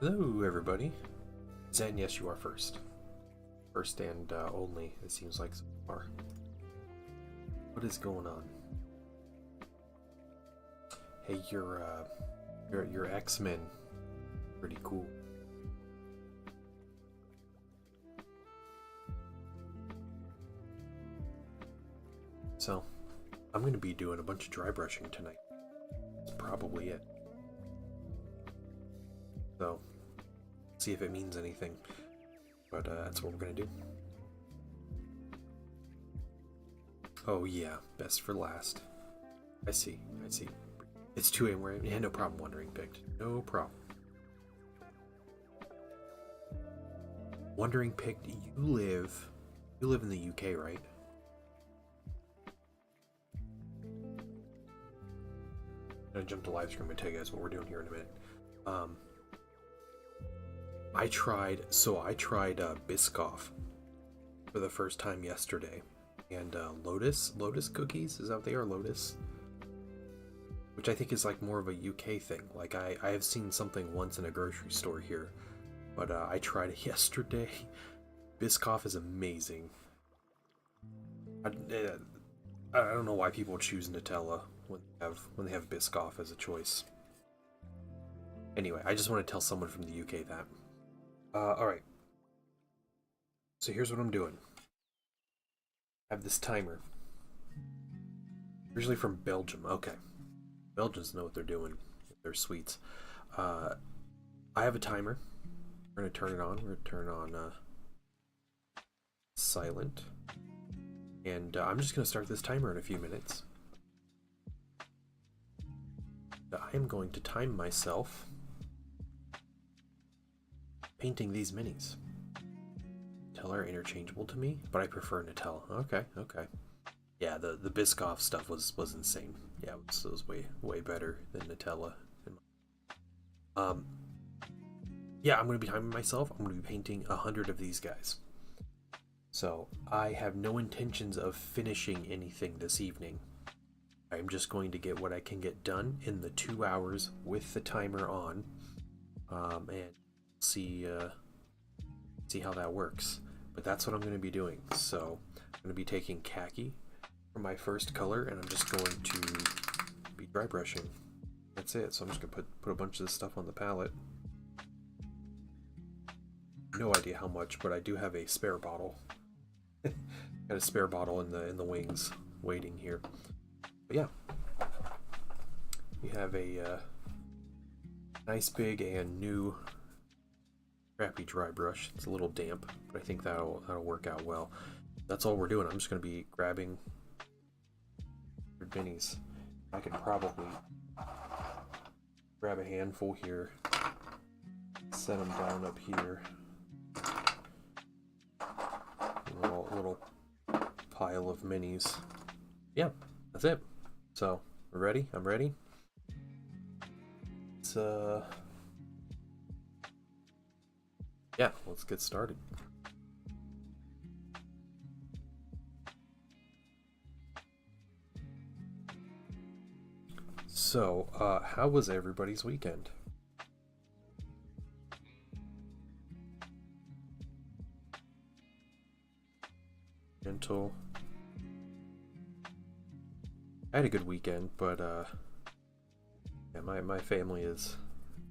Hello, everybody. Zen, yes, you are first. First and only, it seems like so far. What is going on? Hey, your X-Men, pretty cool. So, I'm gonna be doing a bunch of dry brushing tonight. That's probably it. So, see if it means anything. But that's what we're gonna do. Oh yeah, best for last. I see. It's 2 a.m. Yeah, no problem. Wondering picked. No problem. Wondering picked. You live in the UK, right? I'm gonna jump to live stream and tell you guys what we're doing here in a minute. I tried Biscoff for the first time yesterday, and Lotus cookies, is that what they are? Lotus, which I think is like more of a UK thing. Like I have seen something once in a grocery store here, but I tried it yesterday. Biscoff is amazing. I don't know why people choose Nutella when they have Biscoff as a choice. Anyway, I just want to tell someone from the UK that. Alright. So here's what I'm doing. I have this timer. Originally from Belgium. Okay. Belgians know what they're doing with their sweets. I have a timer. We're going to turn it on. We're going to turn it on silent. And I'm just going to start this timer in a few minutes. I am going to time myself painting these minis. Nutella are interchangeable to me, but I prefer Nutella. Okay. Yeah, the Biscoff stuff was insane. Yeah, it was way better than Nutella. Yeah, I'm gonna be timing myself. I'm gonna be painting 100 of these guys. So I have no intentions of finishing anything this evening. I'm just going to get what I can get done in the 2 hours with the timer on, and see how that works. But that's what I'm going to be doing. So I'm going to be taking khaki for my first color, and I'm just going to be dry brushing. That's it. So I'm just going to put a bunch of this stuff on the palette. No idea how much, but I do have a spare bottle. Got a spare bottle in the wings waiting here. But yeah, we have a nice big and new crappy dry brush. It's a little damp, but I think that'll work out well. That's all we're doing. I'm just going to be grabbing minis. I could probably grab a handful here, set them down up here. A little pile of minis. Yeah, that's it. So we're ready. I'm ready. It's yeah, let's get started. So, how was everybody's weekend? Gentle. I had a good weekend, but yeah, my family is.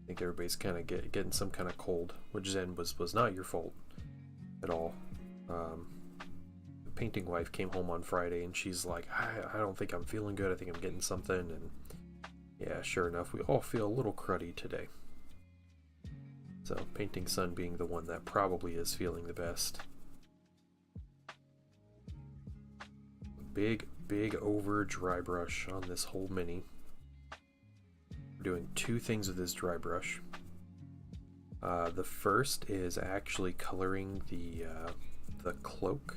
I think everybody's kind of getting some kind of cold, which Zen was not your fault at all. The painting wife came home on Friday and she's like, I don't think I'm feeling good. I think I'm getting something. And yeah, sure enough, we all feel a little cruddy today. So painting son being the one that probably is feeling the best. Big over dry brush on this whole mini. We're doing 2 things with this dry brush. The first is actually coloring the cloak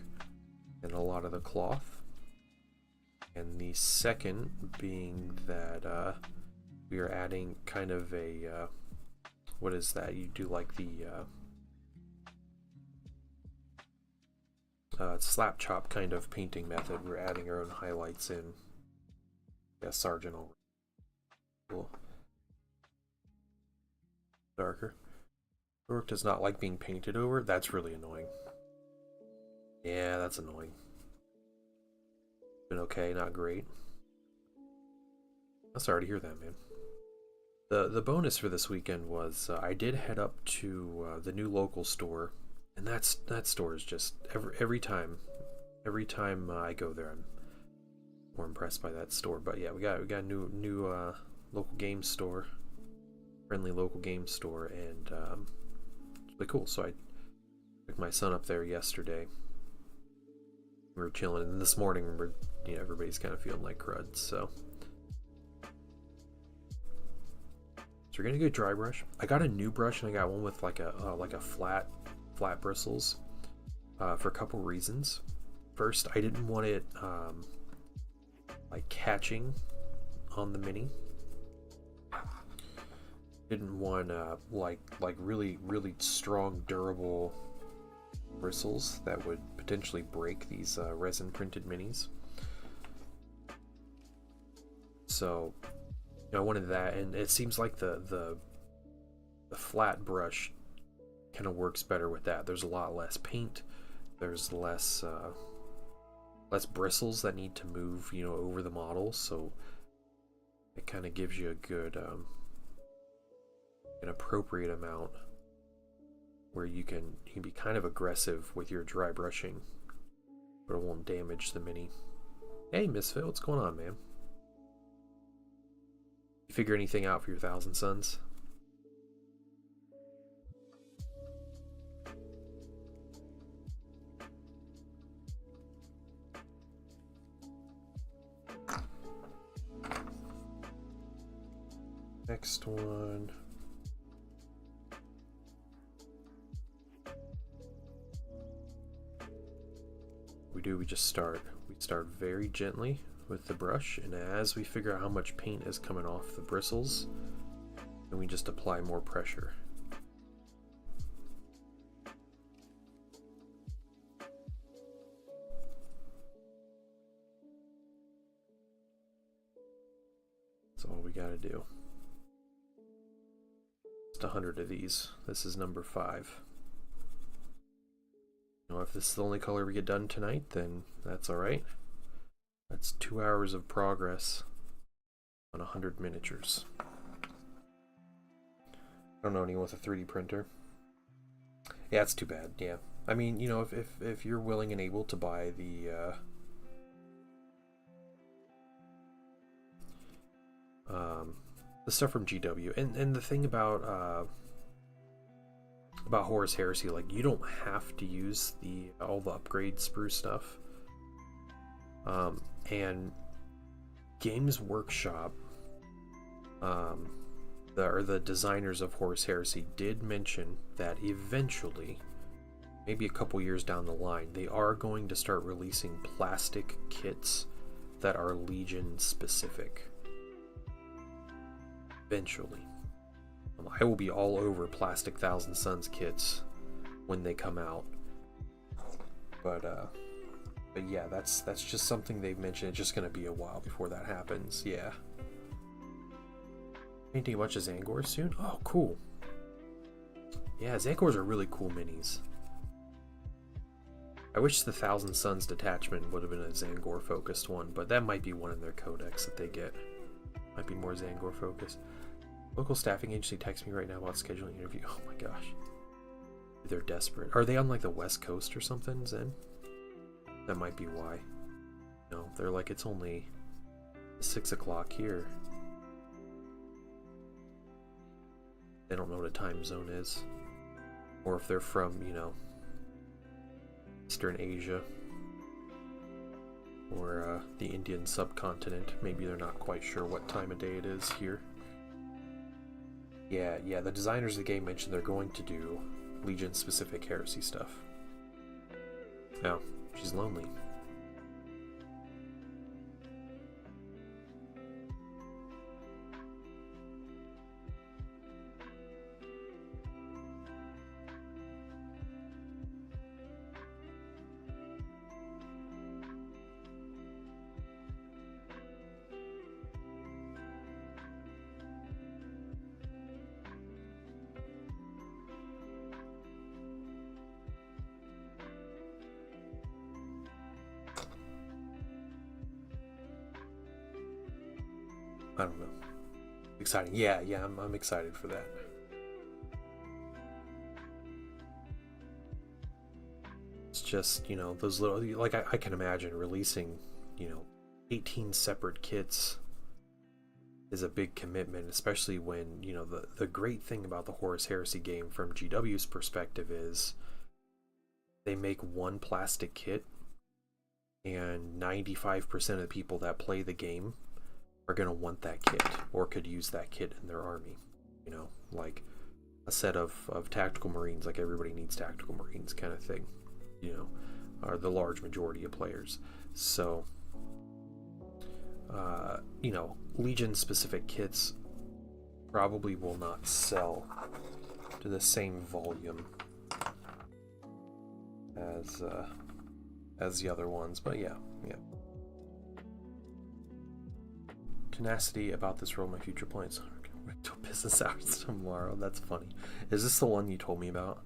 and a lot of the cloth, and the second being that we are adding kind of a what is that? You do like the slap chop kind of painting method. We're adding our own highlights in. Yeah, Sergeant over. Cool. Darker. Dork does not like being painted over. That's really annoying. Yeah, that's annoying. Been okay, not great. I'm sorry to hear that, man. The bonus for this weekend was I did head up to the new local store, and that store is just every time I go there, I'm more impressed by that store. But yeah, we got a new local game store, friendly local game store, and it's really cool. So I took my son up there yesterday. We were chilling, and this morning, everybody's kind of feeling like crud, so. So we're gonna get a dry brush. I got a new brush and I got one with like a flat bristles for a couple reasons. First, I didn't want it like catching on the mini. Didn't want like really strong, durable bristles that would potentially break these resin printed minis. So I wanted that, and it seems like the flat brush kind of works better with that. There's a lot less paint. There's less bristles that need to move, over the model. So it kind of gives you a good, an appropriate amount where you can be kind of aggressive with your dry brushing, but it won't damage the mini. Hey, Misfit, what's going on, man? Figure anything out for your Thousand Sons? Next one. We just start. We start very gently with the brush, and as we figure out how much paint is coming off the bristles, then we just apply more pressure. That's all we gotta do. Just 100 of these. This is number 5. If this is the only color we get done tonight, then that's alright. That's 2 hours of progress on 100 miniatures. I don't know anyone with a 3D printer. Yeah, it's too bad. Yeah, I mean, if you're willing and able to buy the stuff from GW, and the thing about Horus Heresy, like, you don't have to use all the upgrade sprue stuff. And Games Workshop, the designers of Horus Heresy, did mention that eventually, maybe a couple years down the line, they are going to start releasing plastic kits that are Legion specific. Eventually. I will be all over plastic Thousand Sons kits when they come out. But yeah, that's just something they've mentioned. It's just going to be a while before that happens. Yeah. Painting a bunch of Zangors soon? Oh, cool. Yeah, Zangors are really cool minis. I wish the Thousand Sons detachment would have been a Zangor focused one, but that might be one in their codex that they get. Might be more Zangor focused. Local staffing agency texts me right now about scheduling an interview. Oh my gosh. They're desperate. Are they on like the West Coast or something, Zen? That might be why. No, they're like, it's only 6 o'clock here. They don't know what a time zone is. Or if they're from, Eastern Asia. Or the Indian subcontinent. Maybe they're not quite sure what time of day it is here. Yeah, the designers of the game mentioned they're going to do Legion-specific Heresy stuff. Now, she's lonely. I don't know. Exciting. Yeah, I'm excited for that. It's just, you know, those little, like, I can imagine releasing, you know, 18 separate kits is a big commitment, especially when, you know, the great thing about the Horus Heresy game from GW's perspective is they make one plastic kit, and 95% of the people that play the game are going to want that kit or could use that kit in their army. You know, like a set of tactical marines, like everybody needs tactical marines kind of thing, you know, are the large majority of players. So you know, Legion specific kits probably will not sell to the same volume as the other ones, but yeah. Tenacity about this role, my future plans. To business hours tomorrow. That's funny. Is this the one you told me about?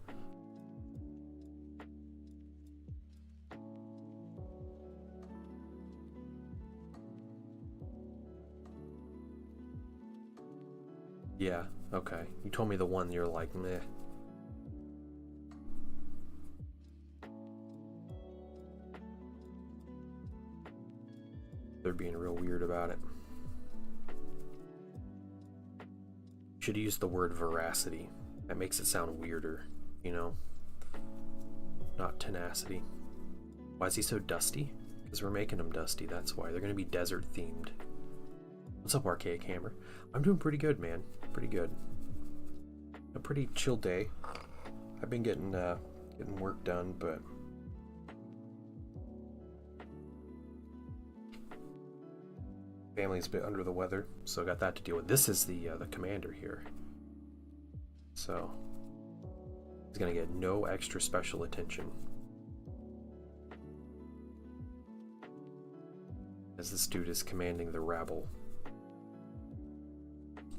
Yeah, okay. You told me the one you're like, meh. They're being real weird about it. Should use the word veracity. That makes it sound weirder, you know? Not tenacity. Why is he so dusty? Because we're making him dusty, that's why. They're going to be desert themed. What's up, Archaic Hammer? I'm doing pretty good, man. Pretty good. A pretty chill day. I've been getting work done, but family's a bit under the weather, so I got that to deal with. This is the commander here, so he's gonna get no extra special attention, as this dude is commanding the rabble.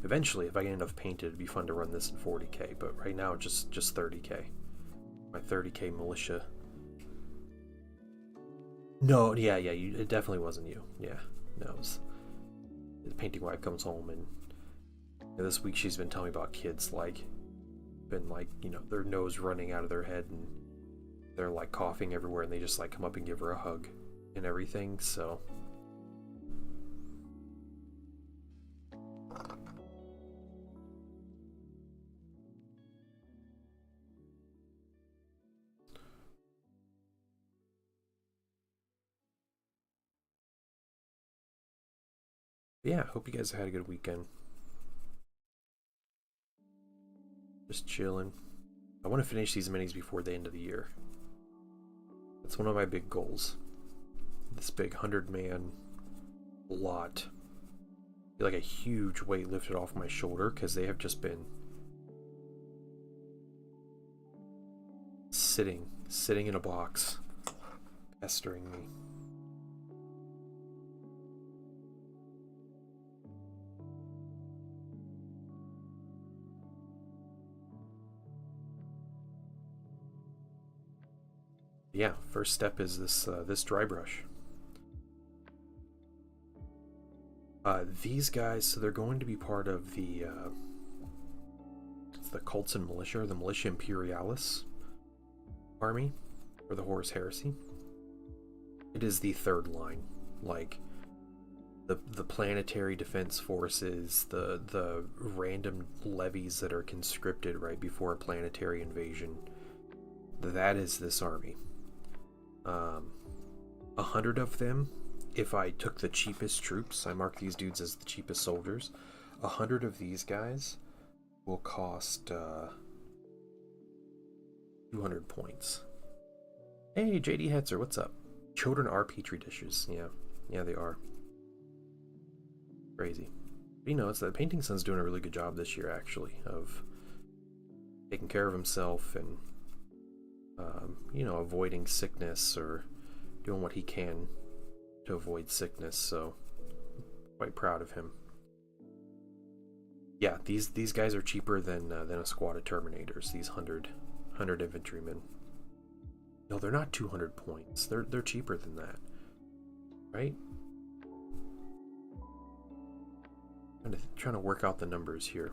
Eventually, if I get enough painted, it'd be fun to run this in 40k, but right now just 30k. My 30k militia. No, yeah, it definitely wasn't you. Yeah, no, it was the painting wife comes home, and this week she's been telling me about kids like been like, you know, their nose running out of their head and they're like coughing everywhere, and they just like come up and give her a hug and everything. So yeah, hope you guys had a good weekend. Just chilling. I want to finish these minis before the end of the year. That's one of my big goals. This big 100-man lot. Like a huge weight lifted off my shoulder, because they have just been sitting in a box, pestering me. Yeah, first step is this dry brush. These guys, so they're going to be part of the it's the Cults and Militia, or the Militia Imperialis army, or the Horus Heresy. It is the third line, like the planetary defense forces, the random levies that are conscripted right before a planetary invasion. That is this army. 100 of them, if I took the cheapest troops, I mark these dudes as the cheapest soldiers, 100 of these guys will cost 200 points. Hey, JD Hetzer, what's up? Children are petri dishes. Yeah, they are. Crazy. But, you know, it's that Painting Son's doing a really good job this year, actually, of taking care of himself and you know, avoiding sickness, or doing what he can to avoid sickness. So quite proud of him. Yeah, these guys are cheaper than a squad of Terminators. These 100 infantrymen. No, they're not 200 points. They're cheaper than that, right? Trying to work out the numbers here.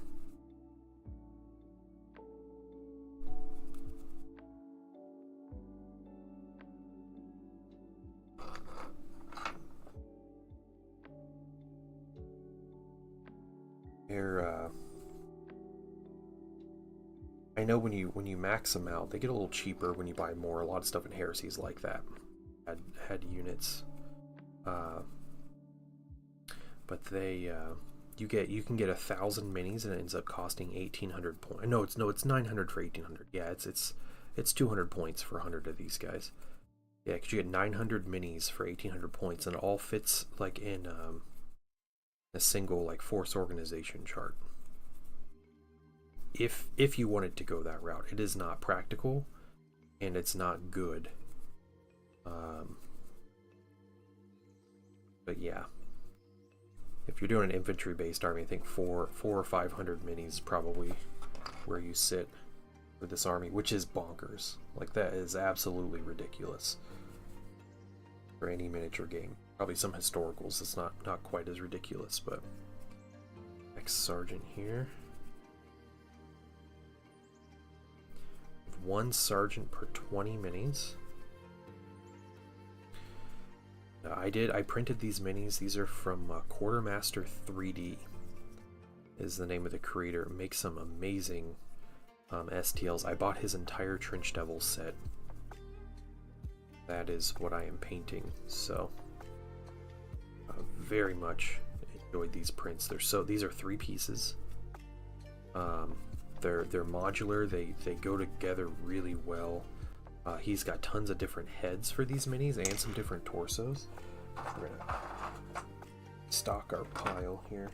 I know when you max them out, they get a little cheaper when you buy more. A lot of stuff in Heresies like that had units, but they you can get 1,000 minis and it ends up costing 1,800 points. No, it's 900 for 1,800. Yeah, it's 200 points for 100 of these guys. Yeah, because you get 900 minis for 1,800 points, and it all fits like in a single like force organization chart. If you wanted to go that route, it is not practical, and it's not good. But yeah, if you're doing an infantry-based army, I think 400 or 500 minis is probably where you sit for this army, which is bonkers. Like, that is absolutely ridiculous for any miniature game. Probably some historicals, it's not quite as ridiculous, but ex-sergeant here. 1 sergeant per 20 minis. I printed these minis. These are from Quartermaster 3D is the name of the creator. Makes some amazing STLs. I bought his entire Trench Devil set. That is what I am painting. So very much enjoyed these prints. These are 3 pieces. They're modular. They go together really well. He's got tons of different heads for these minis and some different torsos. We're gonna stock our pile here.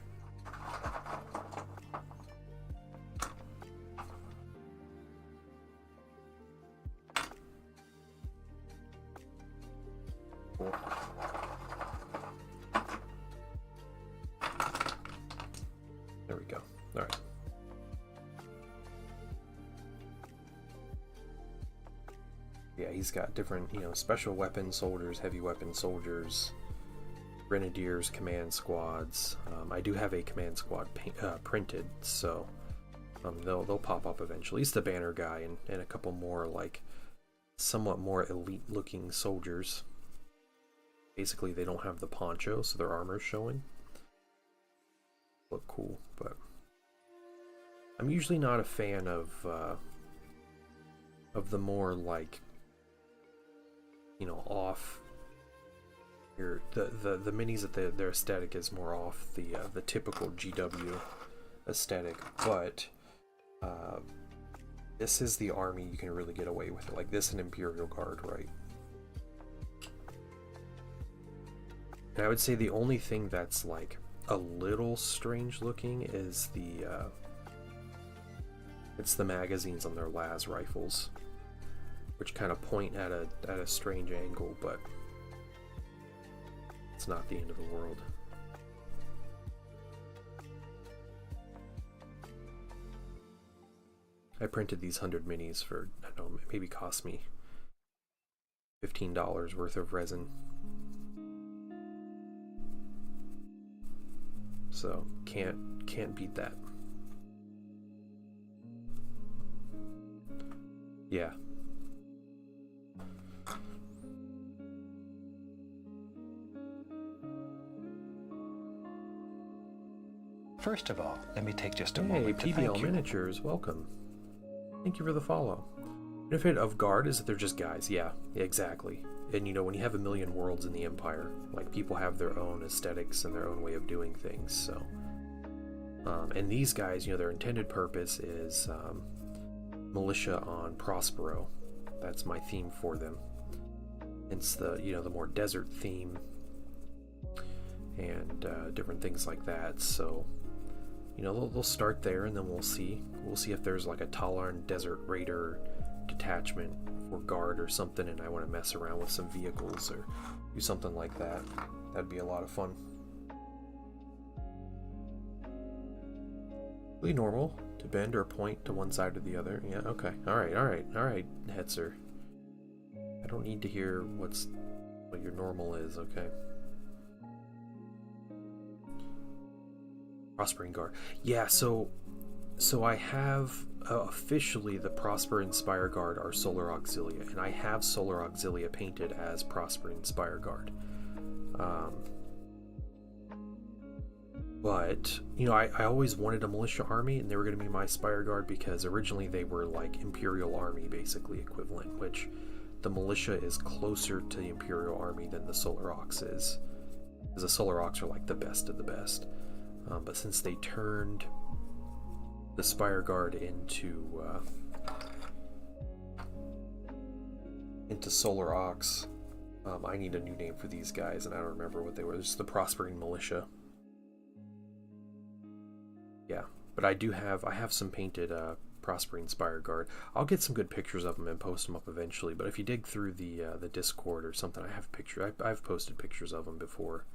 Cool. There we go. All right. Yeah, he's got different, special weapon soldiers, heavy weapon soldiers, grenadiers, command squads. I do have a command squad printed, so they'll pop up eventually. He's the banner guy and a couple more, like, somewhat more elite-looking soldiers. Basically, they don't have the poncho, so their armor's showing. Look cool, but I'm usually not a fan of the more, like, off here. The minis that their aesthetic is more off the typical GW aesthetic, but this is the army you can really get away with it. Like this, an Imperial Guard, right? And I would say the only thing that's like a little strange looking is it's the magazines on their las rifles, which kind of point at a strange angle, but it's not the end of the world. I printed these 100 minis for, I don't know, maybe cost me $15 worth of resin. So can't beat that. Yeah. First of all, let me take just a moment to Hey, thank PBL you. Miniatures, welcome. Thank you for the follow. Benefit of Guard is that they're just guys. Yeah, exactly. And when you have a million worlds in the Empire, like, people have their own aesthetics and their own way of doing things, so. And these guys, their intended purpose is militia on Prospero. That's my theme for them. It's the, the more desert theme and different things like that, so. They'll start there, and then we'll see if there's like a Talarn Desert Raider detachment for Guard or something, and I want to mess around with some vehicles or do something like that. That'd be a lot of fun. Really normal to bend or point to one side or the other. Yeah, okay. Alright, Hetzer. I don't need to hear what your normal is, okay? Prospering Guard. Yeah, so I have officially the Prosper Inspire Guard are Solar Auxilia, and I have Solar Auxilia painted as Prosper Inspire Guard. But, you know, I always wanted a militia army, and they were going to be my Spire Guard because originally they were like Imperial Army, basically equivalent, which the militia is closer to the Imperial Army than the Solar Aux is. Because the Solar Aux are like the best of the best. But since they turned the Spire Guard into Solar Aux, I need a new name for these guys, and I don't remember what they were. It's the Prospering Militia. Yeah, but I have some painted Prospering Spire Guard. I'll get some good pictures of them and post them up eventually. But if you dig through the Discord or something, I have pictures. I've posted pictures of them before.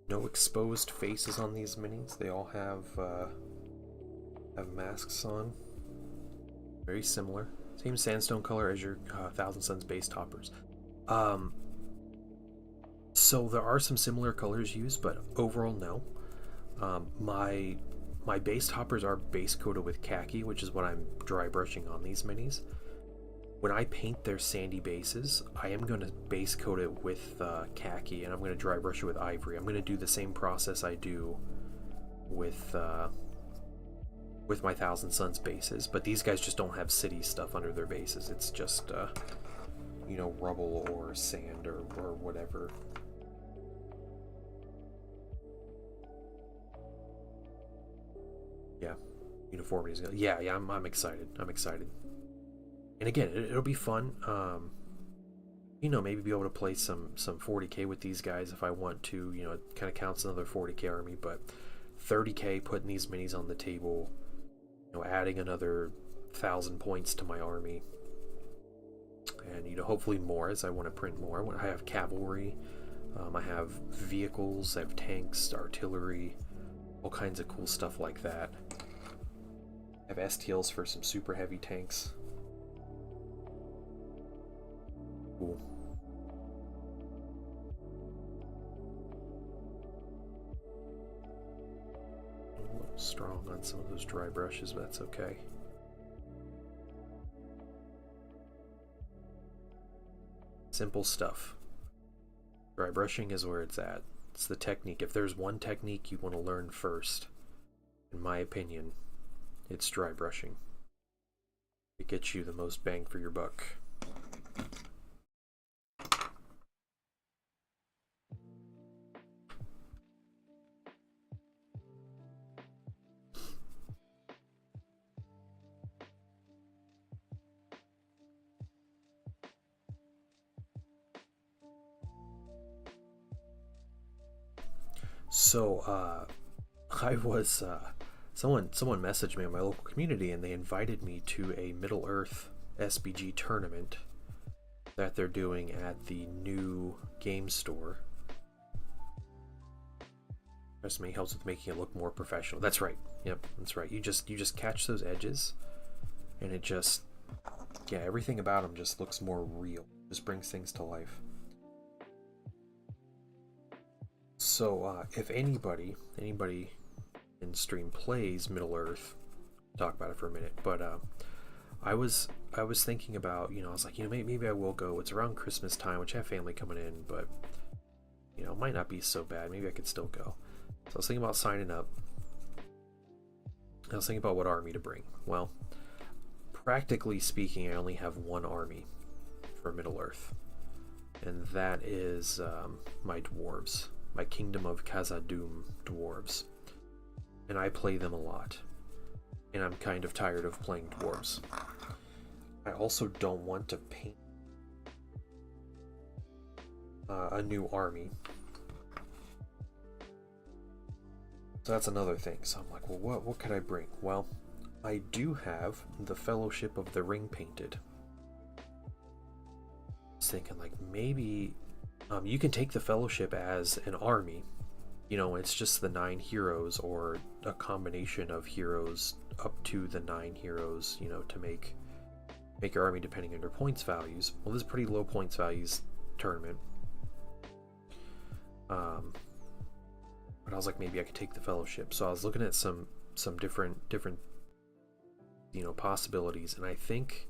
No exposed faces on these minis. They all have masks on. Very similar. Same sandstone color as your Thousand Suns base toppers. So there are some similar colors used, but overall no. My base toppers are base coated with khaki, which is what I'm dry brushing on these minis. When I paint their sandy bases, I am going to base coat it with khaki, and I'm going to dry brush it with ivory. I'm going to do the same process I do with my Thousand Suns bases, but these guys just don't have city stuff under their bases. It's just, you know, rubble or sand or whatever. Yeah, uniformity is good. Yeah, I'm excited. I'm excited. And again, it'll be fun. You know, maybe be able to play some 40k with these guys if I want to. You know, it kind of counts another 40k army, but 30k putting these minis on the table. You know, adding another 1,000 points to my army, and you know, hopefully more as I want to print more. I have cavalry, I have vehicles, I have tanks, artillery, all kinds of cool stuff like that. I have STLs for some super heavy tanks. Cool. A little strong on some of those dry brushes, but that's okay. Simple stuff. Dry brushing is where it's at. It's the technique. If there's one technique you want to learn first, in my opinion, it's dry brushing. It gets you the most bang for your buck. So, I was, someone messaged me in my local community, and they invited me to a Middle-earth SBG tournament that they're doing at the new game store. Trust me, helps with making it look more professional. That's right. Yep, that's right. You just catch those edges, and it just, yeah, everything about them just looks more real. Just brings things to life. So, if anybody in stream plays Middle-earth, talk about it for a minute. But I was thinking about, you know, I was like, you know, maybe I will go. It's around Christmas time, which I have family coming in, but you know, it might not be so bad. Maybe I could still go. So I was thinking about signing up. I was thinking about what army to bring. Well, practically speaking, I only have one army for Middle-earth, and that is my dwarves. My Kingdom of Khazad-dûm dwarves, and I play them a lot, and I'm kind of tired of playing dwarves. I also don't want to paint a new army, so that's another thing. So I'm like, well, what could I bring? Well, I do have the Fellowship of the Ring painted. I was thinking, like, maybe You can take the Fellowship as an army. You know, it's just the 9 heroes or a combination of heroes up to the 9 heroes, you know, to make your army depending on your points values. Well, this is pretty low points values tournament. But I was like, maybe I could take the Fellowship. So I was looking at some different you know, possibilities, and I think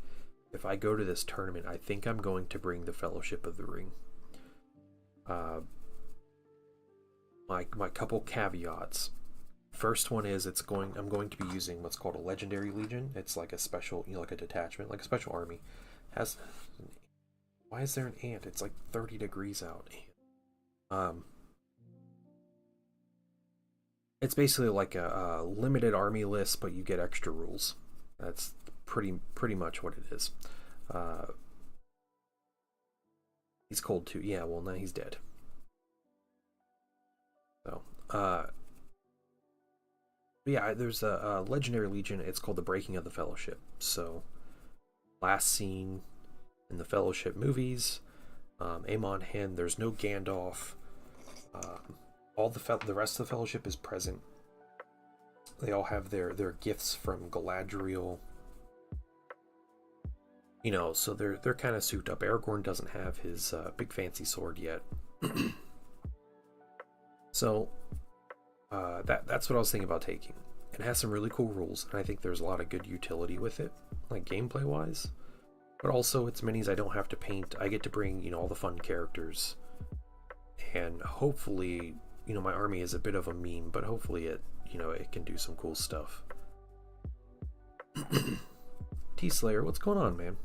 if I go to this tournament, I think I'm going to bring the Fellowship of the Ring. My couple caveats. First one is I'm going to be using what's called a Legendary Legion. It's like a special, you know, like a detachment, like a special army. Why is there an ant? It's like 30 degrees out. It's basically like a limited army list, but you get extra rules. That's pretty much what it is. He's cold too. Yeah, well, now he's dead. So, yeah, there's a Legendary Legion. It's called the Breaking of the Fellowship. So, last scene in the Fellowship movies, Amon Hen. There's no Gandalf. All the rest of the Fellowship is present. They all have their gifts from Galadriel. You know, so they're kind of souped up. Aragorn doesn't have his big fancy sword yet. So that's what I was thinking about taking. It has some really cool rules, and I think there's a lot of good utility with it, like gameplay wise. But also, it's minis I don't have to paint. I get to bring, you know, all the fun characters, and hopefully, you know, my army is a bit of a meme, but hopefully it, you know, it can do some cool stuff. T-Slayer, what's going on, man?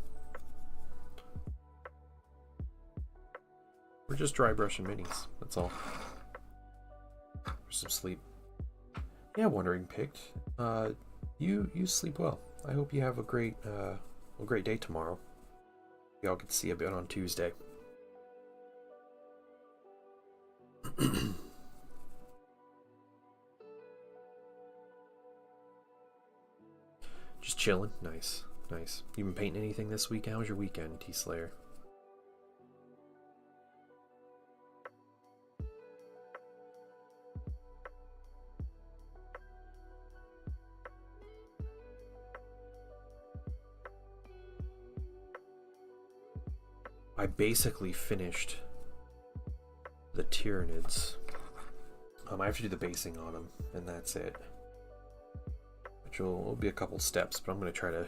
We're just dry brushing minis, that's all. For some sleep. Yeah, Wondering Picked. You sleep well. I hope you have a great day tomorrow. Y'all get to see a bit on Tuesday. Just chilling. Nice. You been painting anything this week? How was your weekend, T-Slayer? I basically finished the Tyranids. I have to do the basing on them, and that's it. Which will be a couple steps, but I'm going to try to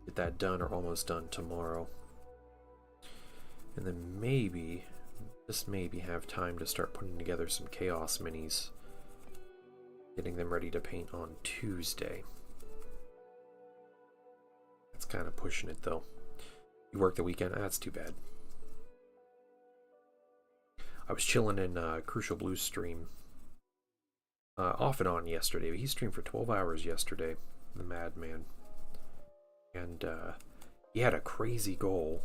get that done or almost done tomorrow. And then maybe, just maybe, have time to start putting together some Chaos minis. Getting them ready to paint on Tuesday. That's kind of pushing it, though. You work the weekend? That's too bad. I was chilling in Crucial Blue's stream off and on yesterday. He streamed for 12 hours yesterday, the madman. And he had a crazy goal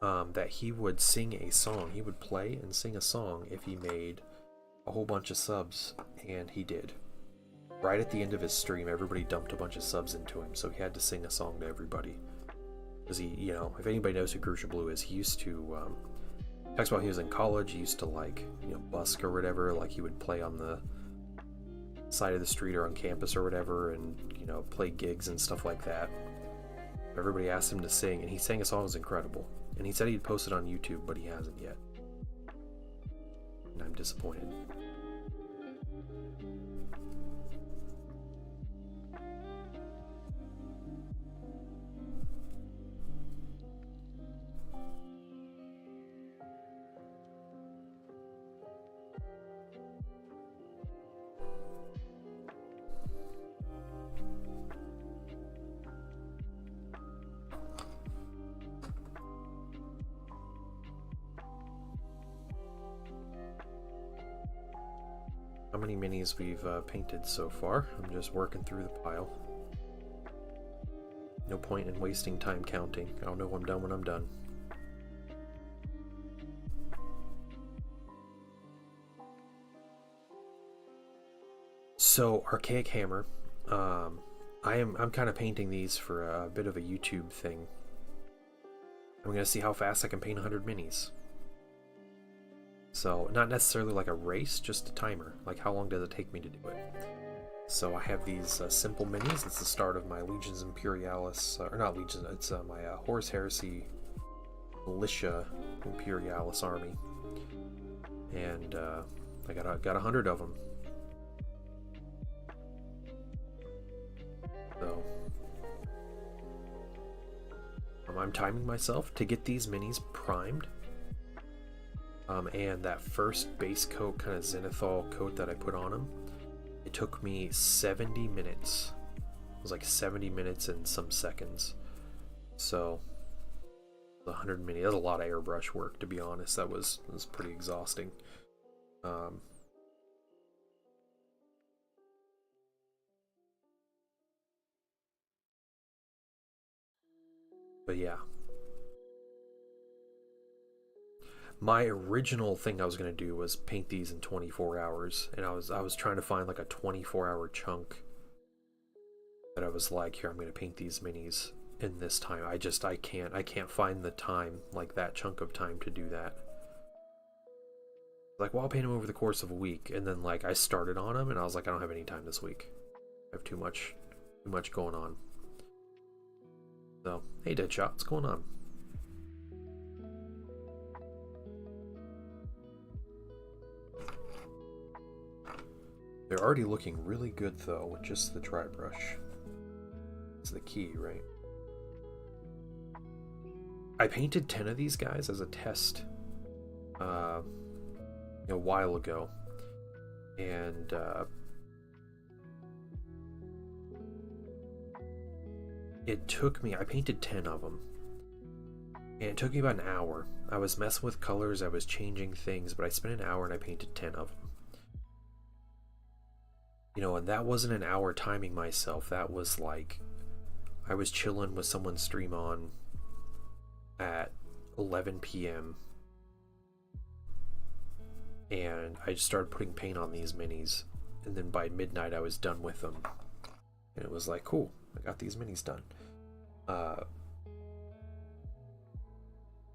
that he would sing a song. He would play and sing a song if he made a whole bunch of subs, and he did. Right at the end of his stream, everybody dumped a bunch of subs into him, so he had to sing a song to everybody. Because he, you know, if anybody knows who Crucial Blue is, he used to, talks about when he was in college, he used to, like, you know, busk or whatever, like he would play on the side of the street or on campus or whatever, and, you know, play gigs and stuff like that. Everybody asked him to sing, and he sang a song that was incredible. And he said he'd post it on YouTube, but he hasn't yet. And I'm disappointed. How many minis we've painted so far? I'm just working through the pile. No point in wasting time counting. I'll know I'm done when I'm done. So, Archaic Hammer. I'm kind of painting these for a bit of a YouTube thing. I'm gonna see how fast I can paint 100 minis. So not necessarily like a race, just a timer. Like how long does it take me to do it? So I have these simple minis. It's the start of my Legions Imperialis, or not Legions, it's my Horus Heresy Militia Imperialis army. And I got 100 of them. So I'm timing myself to get these minis primed. And that first base coat, kind of zenithal coat that I put on them, it took me 70 minutes. It was like 70 minutes and some seconds. So 100 mini, that's a lot of airbrush work, to be honest. That was pretty exhausting. But yeah, my original thing I was gonna do was paint these in 24 hours, and I was trying to find like a 24-hour chunk that I was like, here, I'm gonna paint these minis in this time. I can't find the time, like that chunk of time to do that. Like, well, I'll paint them over the course of a week, and then like I started on them, and I was like, I don't have any time this week. I have too much going on. So, hey Deadshot, what's going on? They're already looking really good though with just the dry brush. It's the key, right? I painted 10 of these guys as a test a while ago, and it took me, I painted 10 of them, and it took me about an hour. I was messing with colors, I was changing things, but I spent an hour and I painted 10 of them. You know, and that wasn't an hour timing myself. That was like, I was chilling with someone's stream on at 11 p.m. and I just started putting paint on these minis, and then by midnight I was done with them, and it was like, cool, I got these minis done.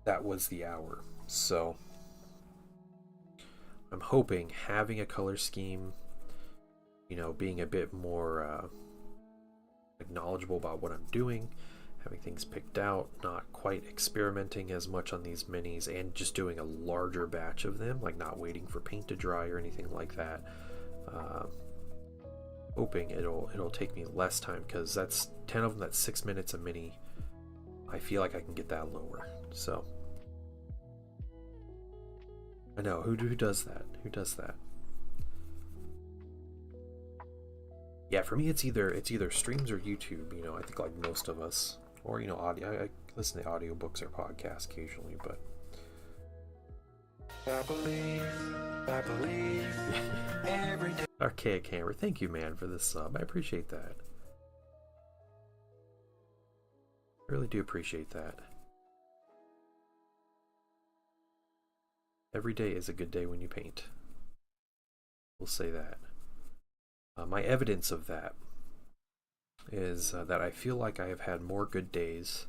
That was the hour. So I'm hoping having a color scheme, you know, being a bit more knowledgeable about what I'm doing, having things picked out, not quite experimenting as much on these minis, and just doing a larger batch of them, like not waiting for paint to dry or anything like that. Hoping it'll take me less time, because that's 10 of them, that's 6 minutes a mini. I feel like I can get that lower. So I know who does that? Who does that? Yeah, for me it's either streams or YouTube. You know, I think like most of us, or you know, audio. I listen to audiobooks or podcasts occasionally, but I believe every day. Archaic Hammer, thank you, man, for this sub. I appreciate that. I really do appreciate that. Every day is a good day when you paint. We'll say that. My evidence of that is that I feel like I have had more good days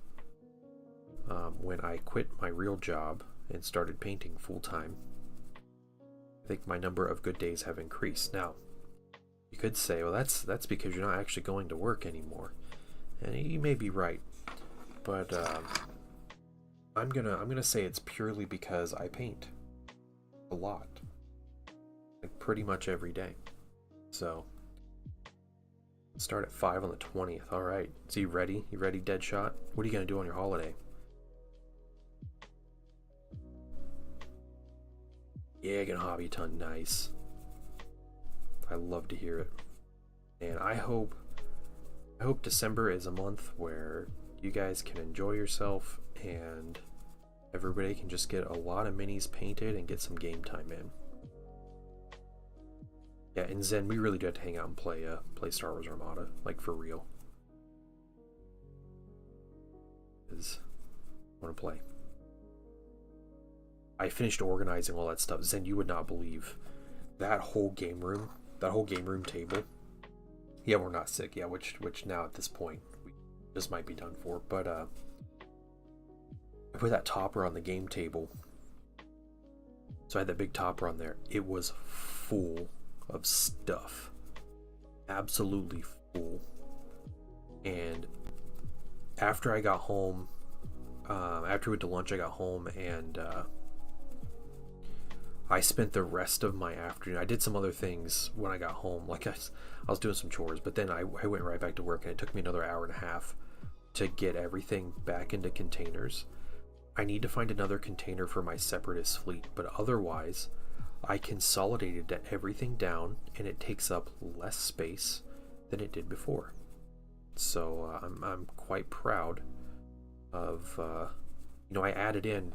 when I quit my real job and started painting full-time. I think my number of good days have increased. Now, you could say, well, that's because you're not actually going to work anymore, and you may be right, but I'm gonna say it's purely because I paint a lot, like pretty much every day. So start at 5 on the 20th. All right, so you ready? You ready, Deadshot? What are you gonna do on your holiday? Yeah, gonna hobby a ton. Nice. I love to hear it. And I hope December is a month where you guys can enjoy yourself and everybody can just get a lot of minis painted and get some game time in. Yeah, and Zen, we really do have to hang out and play Star Wars Armada, like for real. Because I want to play. I finished organizing all that stuff. Zen, you would not believe that whole game room table. Yeah, we're not sick. Yeah, which now at this point this might be done for. But I put that topper on the game table So I had that big topper on there. It was full of stuff. Absolutely full. And after I got home, after we went to lunch, I got home and I spent the rest of my afternoon. I did some other things when I got home. Like I was doing some chores, but then I went right back to work, and it took me another hour and a half to get everything back into containers. I need to find another container for my Separatist fleet, but otherwise I consolidated everything down and it takes up less space than it did before. So I'm quite proud of, I added in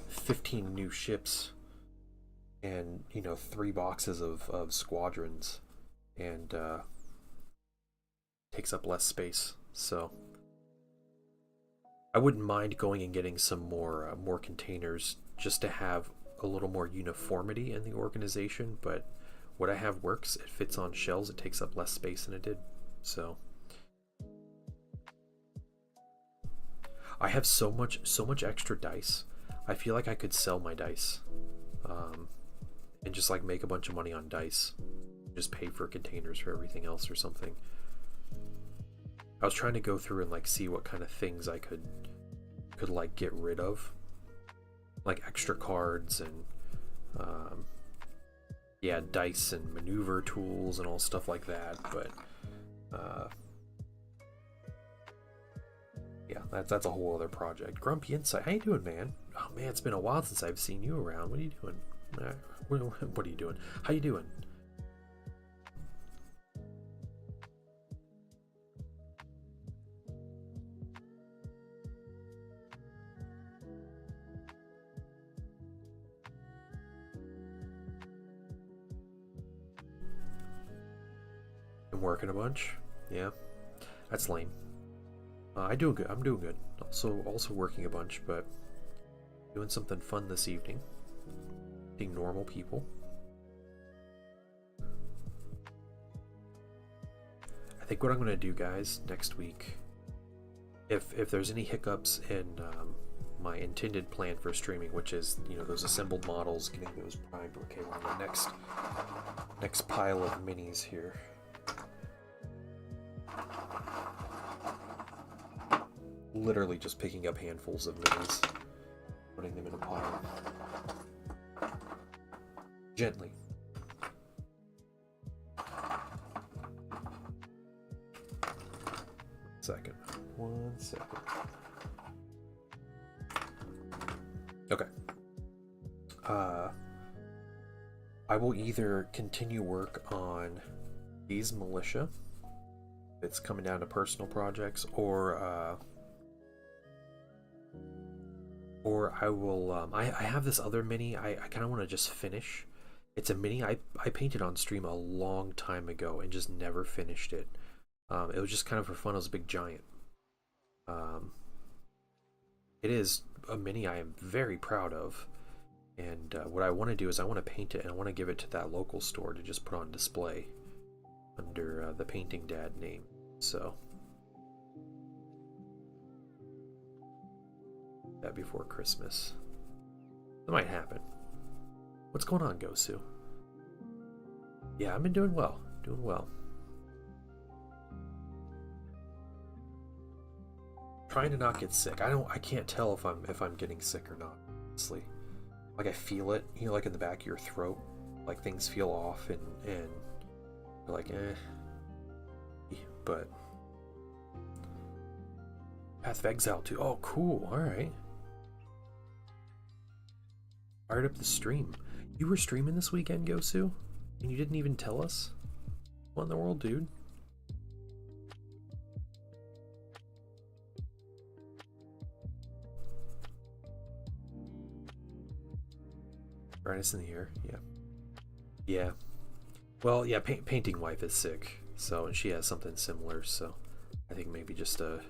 15 new ships and, 3 boxes of squadrons, and takes up less space. So I wouldn't mind going and getting some more containers just to have a little more uniformity in the organization, but what I have works. It fits on shelves. It takes up less space than it did. So I have so much extra dice. I feel like I could sell my dice, and just like make a bunch of money on dice, just pay for containers for everything else or something. I was trying to go through and like see what kind of things I could like get rid of, like extra cards and dice and maneuver tools and all stuff like that. But that's a whole other project. Grumpy Insight, how you doing, man? Oh man, it's been a while since I've seen you around. What are you doing? What are you doing? How you doing? I'm working a bunch. Yeah, that's lame. I'm doing good. I'm doing good. Also working a bunch, but doing something fun this evening. Being normal people. I think what I'm going to do, guys, next week, if there's any hiccups in my intended plan for streaming, which is those assembled models, getting those primed. Okay, we're on the next pile of minis here. Literally just picking up handfuls of minis, putting them in a pile. Gently. One second. Okay. I will either continue work on these militia, it's coming down to personal projects, or I will I have this other mini I kind of want to just finish. It's a mini I painted on stream a long time ago and just never finished it. It was just kind of for fun. It was a big giant. It is a mini I am very proud of, and what I want to do is I want to paint it and I want to give it to that local store to just put on display under the Painting Dad name. So that before Christmas. That might happen. What's going on, Gosu? Yeah, I've been doing well. Doing well. Trying to not get sick. I can't tell if I'm getting sick or not, honestly. Like I feel it, like in the back of your throat. Like things feel off and you're like, but Path of Exile too. Oh, cool. Alright. Fired up the stream. You were streaming this weekend, Gosu? And you didn't even tell us? What in the world, dude? Brightness in the air, yeah. Yeah. Well, yeah, Painting Wife is sick, so, and she has something similar, so I think maybe just a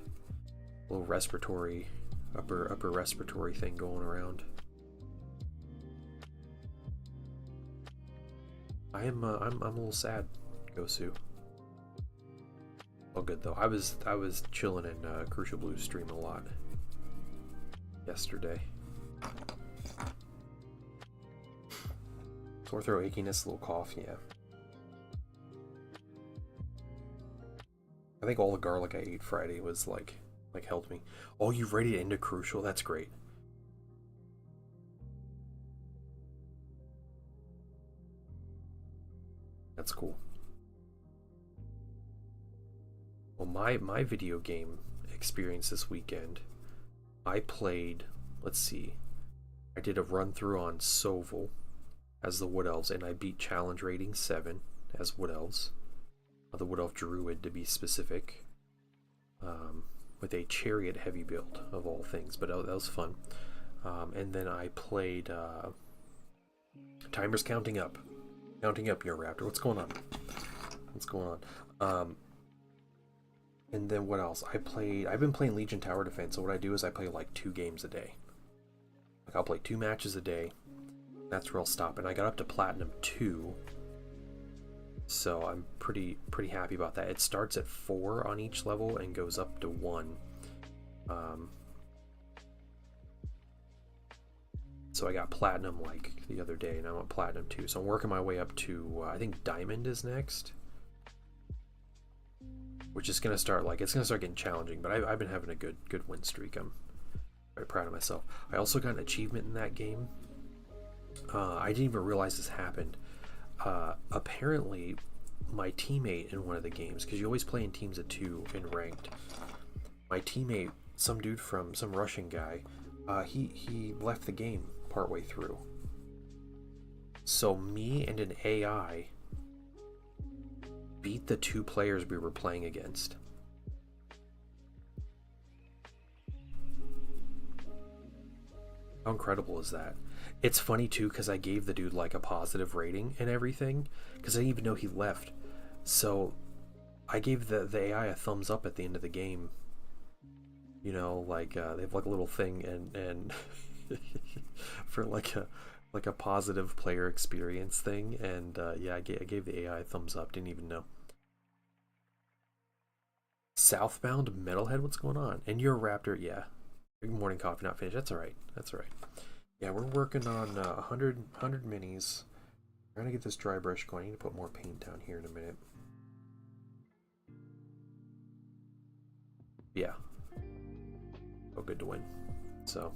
little respiratory, upper respiratory thing going around. I'm a little sad, Gosu. All good though. I was chilling in Crucial Blue stream a lot yesterday. Sore throat, achiness, a little cough, yeah. I think all the garlic I ate Friday was like helped me. Oh, you've rated it into Crucial? That's great. That's cool. Well, my video game experience this weekend, I played, let's see, I did a run through on Sovil as the Wood Elves, and I beat challenge rating 7 as Wood Elves. The Wood Elf Druid, to be specific, with a chariot heavy build of all things, but that was fun. And then I played Timer's counting up, your Raptor. What's going on? And then what else? I've been playing Legion Tower Defense. So what I do is I play like 2 games a day. Like I'll play 2 matches a day. That's where I'll stop. And I got up to Platinum 2. So I'm pretty happy about that. It starts at 4 on each level and goes up to 1. So I got Platinum like the other day, and I'm at Platinum 2. So I'm working my way up to, I think Diamond is next. Which is going to start, it's going to start getting challenging, but I've been having a good win streak. I'm very proud of myself. I also got an achievement in that game. I didn't even realize this happened. Apparently, my teammate in one of the games, because you always play in teams of 2 in ranked, my teammate, some dude from, some Russian guy, he left the game partway through. So me and an AI beat the 2 players we were playing against. How incredible is that? It's funny too, because I gave the dude like a positive rating and everything, because I didn't even know he left. So I gave the AI a thumbs up at the end of the game. You know, they have like a little thing and for like a positive player experience thing, and yeah, I gave the AI a thumbs up. Didn't even know. Southbound Metalhead, what's going on? And you're a Raptor, yeah. Big morning coffee not finished. That's all right. Yeah, we're working on 100 minis. We're gonna get this dry brush going. I need to put more paint down here in a minute. Yeah. Oh, good to win. So.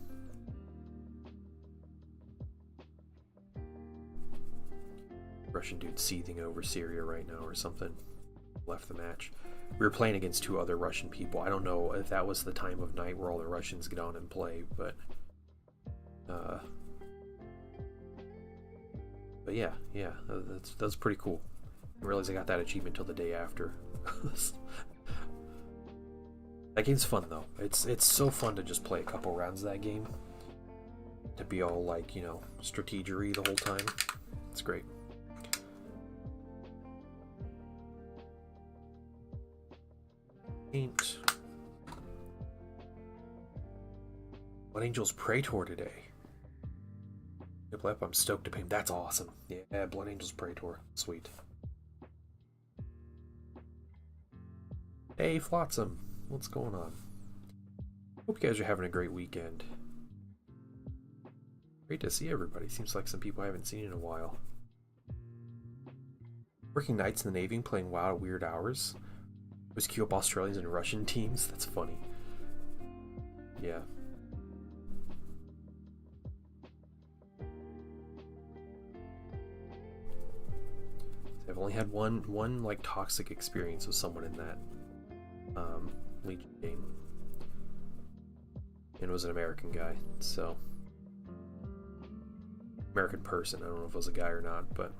Russian dude seething over Syria right now or something. Left the match. We were playing against 2 other Russian people. I don't know if that was the time of night where all the Russians get on and play, but yeah, that's pretty cool. I didn't realize I got that achievement till the day after. That game's fun though. It's so fun to just play a couple rounds of that game. To be all like, you know, strategery the whole time. It's great. Paint. Blood Angels Praetor today. I'm stoked to paint. That's awesome. Yeah, Blood Angels Praetor. Sweet. Hey, Flotsam. What's going on? Hope you guys are having a great weekend. Great to see everybody. Seems like some people I haven't seen in a while. Working nights in the Navy and playing WoW at weird hours. Always queue up Australians and Russian teams. That's funny. Yeah. I've only had one like toxic experience with someone in that Legion game, and it was an American guy. So American person. I don't know if it was a guy or not, but.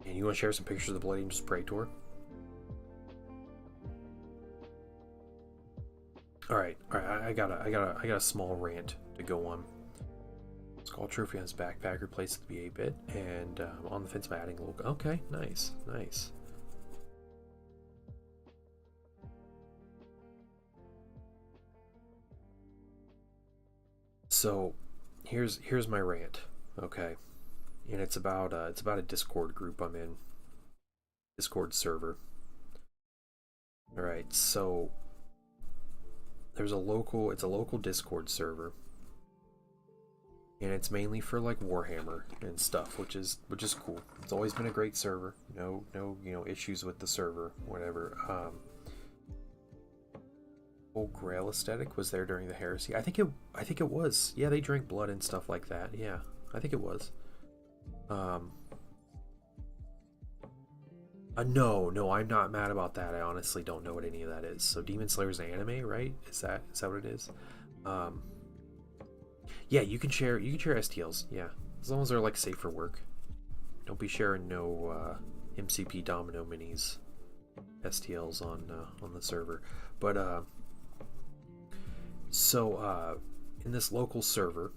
And you want to share some pictures of the Blood Angels Praetor? All right. I got a small rant to go on. Skull Trophy on his backpack replaced the 8-bit, and on the fence by adding a little. Okay, nice. So, here's my rant. Okay. And it's about a Discord group I'm in. Discord server. All right, so it's a local Discord server, and it's mainly for like Warhammer and stuff, which is cool. It's always been a great server. No issues with the server, whatever. Old Grail aesthetic was there during the Heresy. I think it was. Yeah, they drank blood and stuff like that. Yeah, I think it was. No, I'm not mad about that. I honestly don't know what any of that is. So Demon Slayer's an anime, right? Is that what it is? Yeah, you can share STLs. Yeah, as long as they're like safe for work. Don't be sharing no MCP Domino minis STLs on the server. But in this local server,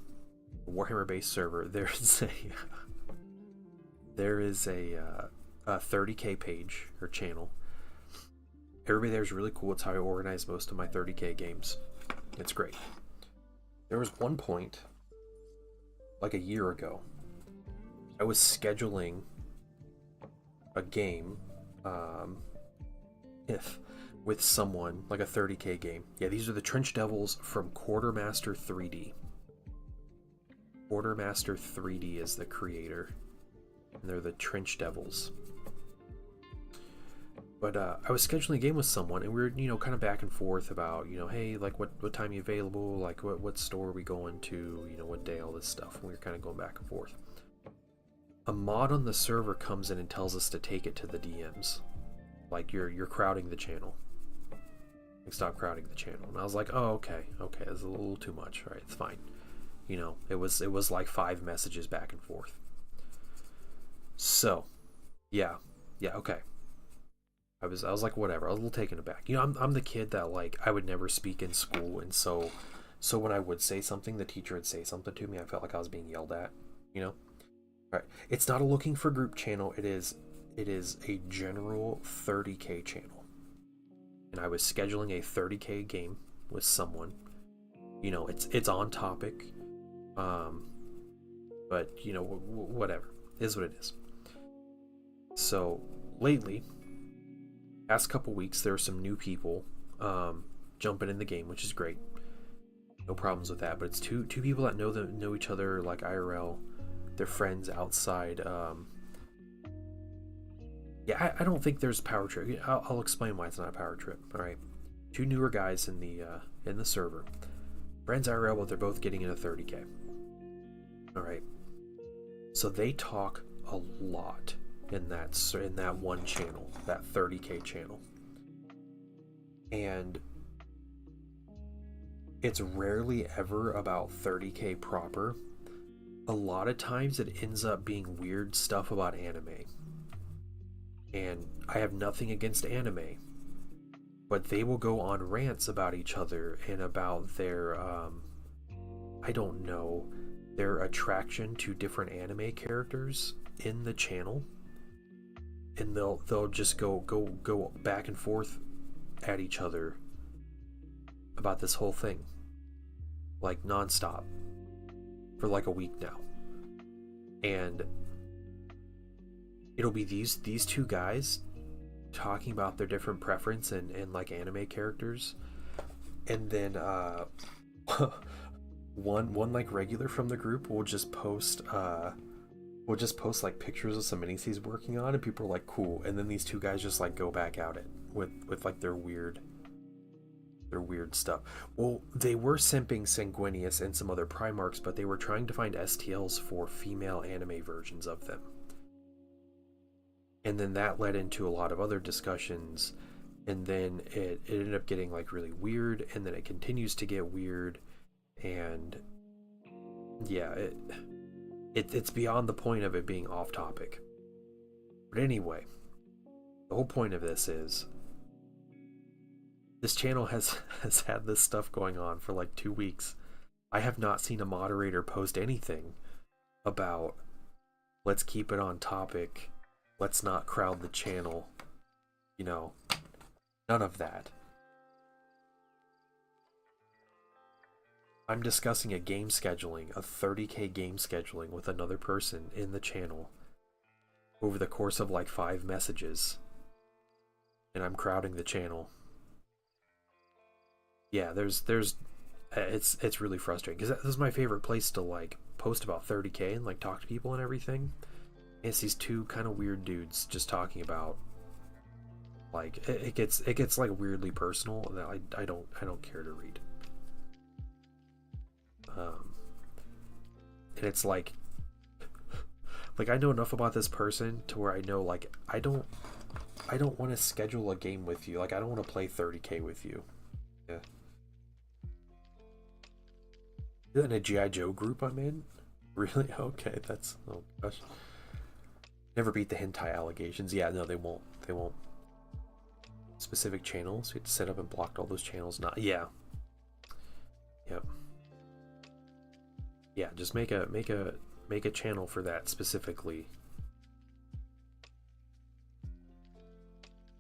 Warhammer based server, there is a 30k page or channel. Everybody there is really cool. It's how I organize most of my 30k games. It's great. There was one point, like a year ago, I was scheduling a game with someone, like a 30k game. Yeah, these are the Trench Devils from Quartermaster 3D. Quartermaster 3D is the creator, and they're the Trench Devils. But I was scheduling a game with someone, and we were, kind of back and forth about, hey, like what time are you available? Like what store are we going to? What day? All this stuff. And we were kind of going back and forth. A mod on the server comes in and tells us to take it to the DMs. Like you're crowding the channel. Like stop crowding the channel. And I was like, oh, okay, that's a little too much. All right, it's fine. It was like 5 messages back and forth. So, yeah, okay. I was like, whatever. I was a little taken aback. I'm the kid that like I would never speak in school, and so when I would say something, the teacher would say something to me. I felt like I was being yelled at. All right. It's not a looking for group channel. It is a general 30k channel, and I was scheduling a 30k game with someone. It's on topic, but whatever, it is what it is. So lately, past couple weeks, there are some new people jumping in the game, which is great. No problems with that. But it's two people that know each other like IRL. They're friends outside. Yeah, I don't think there's power trip. I'll explain why it's not a power trip. All right, 2 newer guys in the server, friends IRL, but they're both getting into 30k. All right, so they talk a lot in that one channel, that 30k channel, and it's rarely ever about 30k proper. A lot of times it ends up being weird stuff about anime, and I have nothing against anime, but they will go on rants about each other and about their I don't know, their attraction to different anime characters in the channel. And they'll just go back and forth at each other about this whole thing, like nonstop, for like a week now. And it'll be these 2 guys talking about their different preference and like anime characters, and then one like regular from the group will just post like pictures of some minis he's working on, and people are like, cool. And then these 2 guys just like go back at it with like their weird stuff. Well, they were simping Sanguinius and some other Primarchs, but they were trying to find STLs for female anime versions of them. And then that led into a lot of other discussions, and then it ended up getting like really weird, and then it continues to get weird, and yeah, it's beyond the point of it being off topic. But anyway, the whole point of this is this channel has had this stuff going on for like 2 weeks. I have not seen a moderator post anything about let's keep it on topic, let's not crowd the channel, none of that. I'm discussing a 30k game scheduling with another person in the channel over the course of like 5 messages, and I'm crowding the channel. Yeah, it's really frustrating because this is my favorite place to like post about 30K and like talk to people and everything. And it's these two kind of weird dudes just talking about like it gets like weirdly personal that I don't care to read. And it's like I know enough about this person to where I know like I don't want to schedule a game with you. Like I don't want to play 30K with you. Yeah. In a G.I. Joe group I'm in? Really? Okay, that's, oh gosh. Never beat the hentai allegations. Yeah, no, they won't. They won't. Specific channels. You have to set up and block all those channels. Not, yeah. Yep. Yeah, just make a channel for that specifically.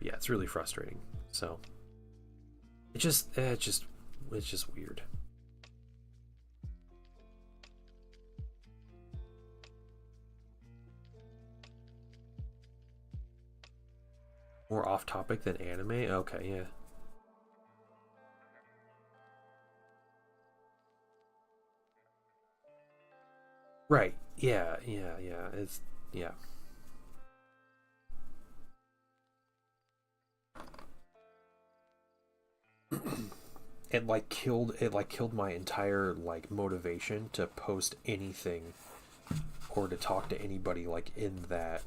Yeah, it's really frustrating. So it's just weird. More off topic than anime? Okay, yeah. Right. Yeah, yeah. It's, yeah. It like killed my entire like motivation to post anything or to talk to anybody like in that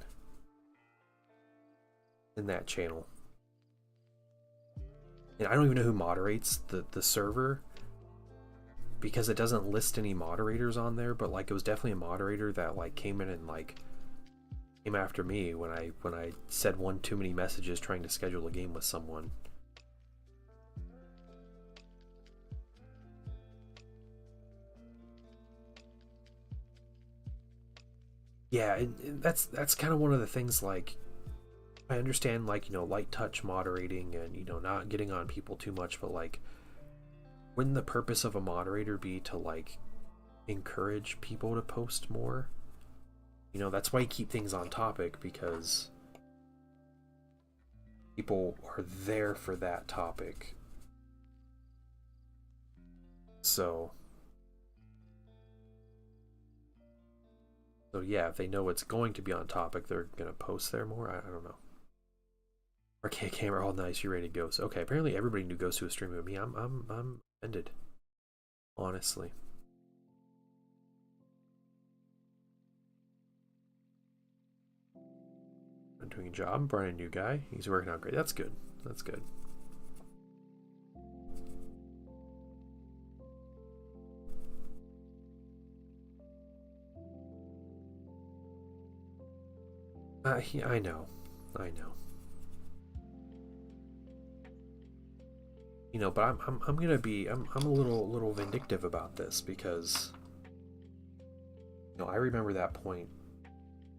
channel. And I don't even know who moderates the server because it doesn't list any moderators on there, but like it was definitely a moderator that like came in and like came after me when I said one too many messages trying to schedule a game with someone. Yeah, and that's kind of one of the things. Like I understand, like, you know, light touch moderating and, you know, not getting on people too much, but like wouldn't the purpose of a moderator be to like encourage people to post more? You know, that's why you keep things on topic, because people are there for that topic. So yeah, if they know it's going to be on topic, they're gonna post there more. I don't know. Arcade camera, all nice. You ready to go? So okay, apparently everybody knew Ghost to a stream with me. I'm offended, honestly. I'm doing a job. I'm bringing a new guy. He's working out great. That's good. That's good. I know. You know, but I'm gonna be I'm a little vindictive about this because, you know, I remember that point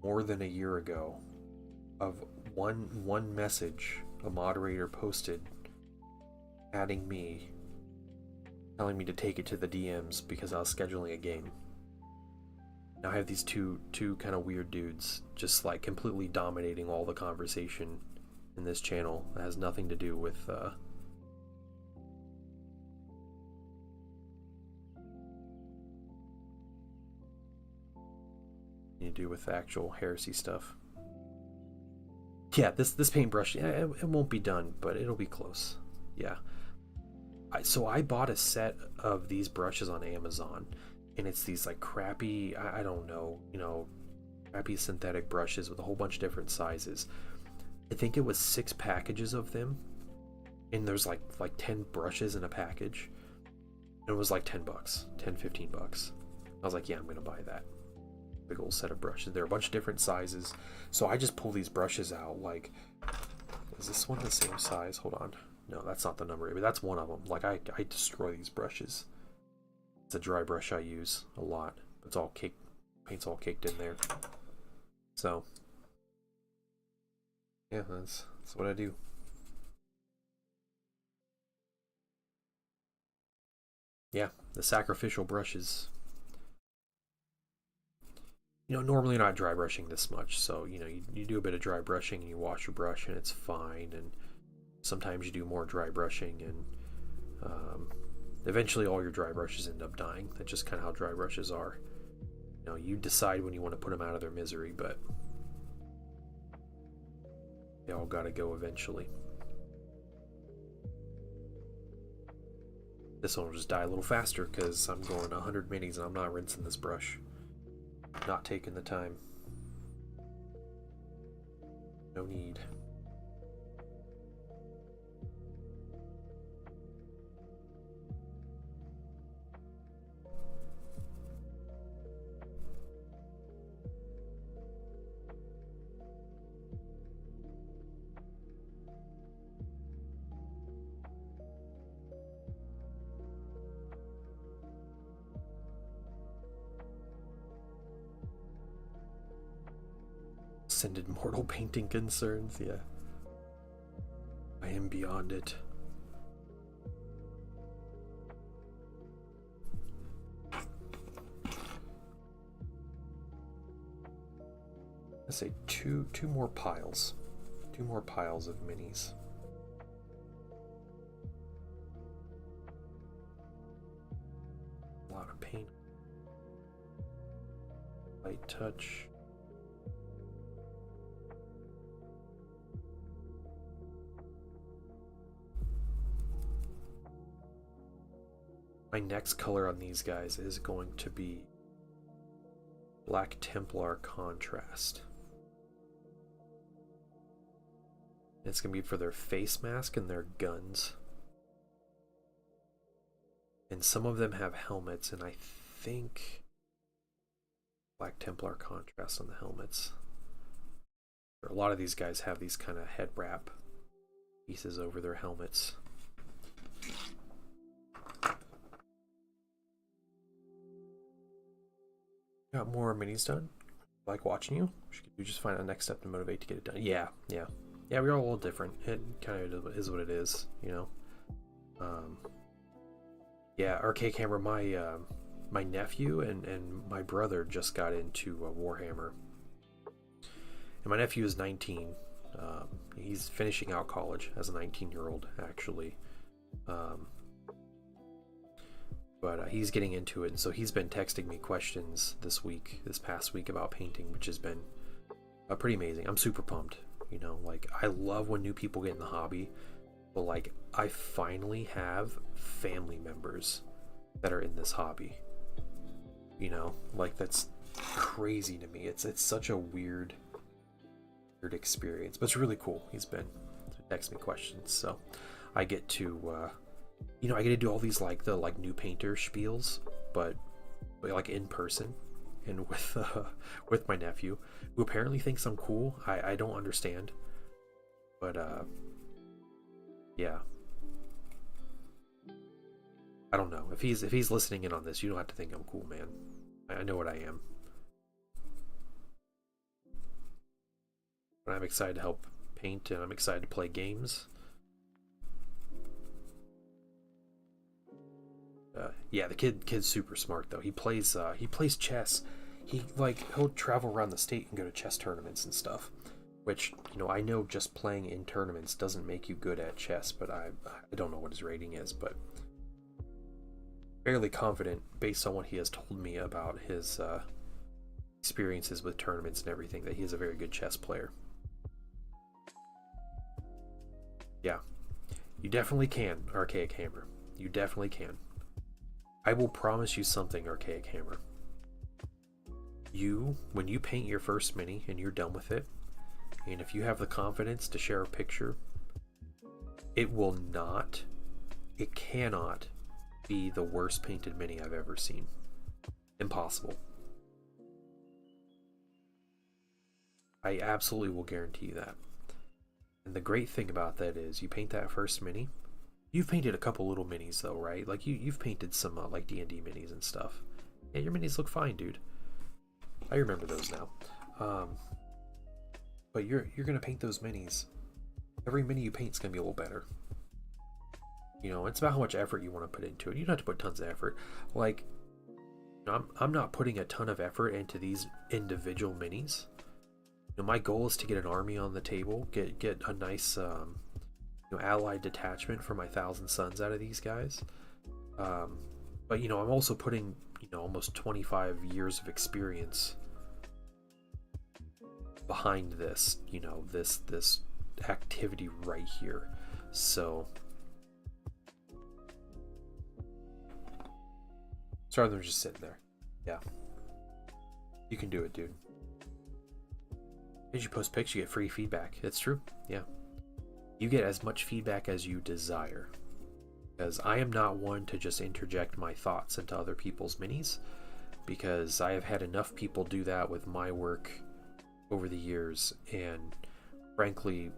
more than a year ago of one message a moderator posted adding me, telling me to take it to the DMs because I was scheduling a game. Now I have these two kind of weird dudes just like completely dominating all the conversation in this channel that has nothing to do with to do with the actual heresy stuff. Yeah, this paintbrush, yeah, it won't be done, but it'll be close. Yeah. So I bought a set of these brushes on Amazon, and it's these like crappy, I don't know, you know, crappy synthetic brushes with a whole bunch of different sizes. I think it was 6 packages of them, and there's like 10 brushes in a package. And it was like $10, $15. I was like, yeah, I'm gonna buy that. Big old set of brushes. They're a bunch of different sizes. So I just pull these brushes out. Like, is this one the same size? Hold on. No, that's not the number. But that's one of them. Like, I destroy these brushes. It's a dry brush I use a lot. It's all caked. Paint's all caked in there. So, yeah, that's what I do. Yeah, the sacrificial brushes. You know, normally you're not dry brushing this much, so, you know, you do a bit of dry brushing and you wash your brush and it's fine. And sometimes you do more dry brushing, and eventually all your dry brushes end up dying. That's just kind of how dry brushes are. You know, you decide when you want to put them out of their misery, but they all gotta go eventually. This one will just die a little faster because I'm going 100 minis and I'm not rinsing this brush. Not taking the time. No need. Ascended mortal painting concerns, yeah. I am beyond it. I say two more piles. 2 more piles of minis. A lot of paint. Light touch. My next color on these guys is going to be Black Templar Contrast. It's going to be for their face mask and their guns. And some of them have helmets, and I think Black Templar Contrast on the helmets. A lot of these guys have these kind of head wrap pieces over their helmets. Got more minis done. Like watching you. Should you just find a next step to motivate to get it done? Yeah. We're all a little different. It kind of is what it is, you know. Yeah, Arcade Camera. My nephew and my brother just got into Warhammer, and my nephew is 19. He's finishing out college as a 19-year-old, actually. But he's getting into it, and so he's been texting me questions this past week about painting, which has been pretty amazing. I'm super pumped, you know, like I love when new people get in the hobby, but like I finally have family members that are in this hobby, you know, like that's crazy to me. It's such a weird experience, but it's really cool. He's been texting me questions, so I get to you know, I get to do all these like the new painter spiels, but like in person and with my nephew, who apparently thinks I'm cool. I don't understand, but yeah, I don't know if he's listening in on this. You don't have to think I'm cool, man. I know what I am, but I'm excited to help paint, and I'm excited to play games. Yeah, the kid's super smart though. He plays chess. He'll travel around the state and go to chess tournaments and stuff. Which, you know, I know just playing in tournaments doesn't make you good at chess, but I don't know what his rating is, but fairly confident based on what he has told me about his experiences with tournaments and everything that he is a very good chess player. Yeah, you definitely can, Archaic Hammer. You definitely can. I will promise you something, Archaic Hammer. When you paint your first mini and you're done with it, and if you have the confidence to share a picture, it cannot be the worst painted mini I've ever seen. Impossible. I absolutely will guarantee you that. And the great thing about that is you paint that first mini. You've painted a couple little minis though, right? Like you've painted some like D&D minis and stuff. Yeah, your minis look fine, dude. I remember those now. But you're gonna paint those minis. Every mini you paint is gonna be a little better. You know, it's about how much effort you want to put into it. You don't have to put tons of effort. Like, I'm not putting a ton of effort into these individual minis. You know, my goal is to get an army on the table, get a nice allied detachment for my Thousand Suns out of these guys. But I'm also putting almost 25 years of experience behind this, this activity right here. So rather than just sitting there. Yeah. You can do it, dude. As you post pics, you get free feedback. It's true. Yeah. You get as much feedback as you desire. Because I am not one to just interject my thoughts into other people's minis. Because I have had enough people do that with my work over the years. And frankly,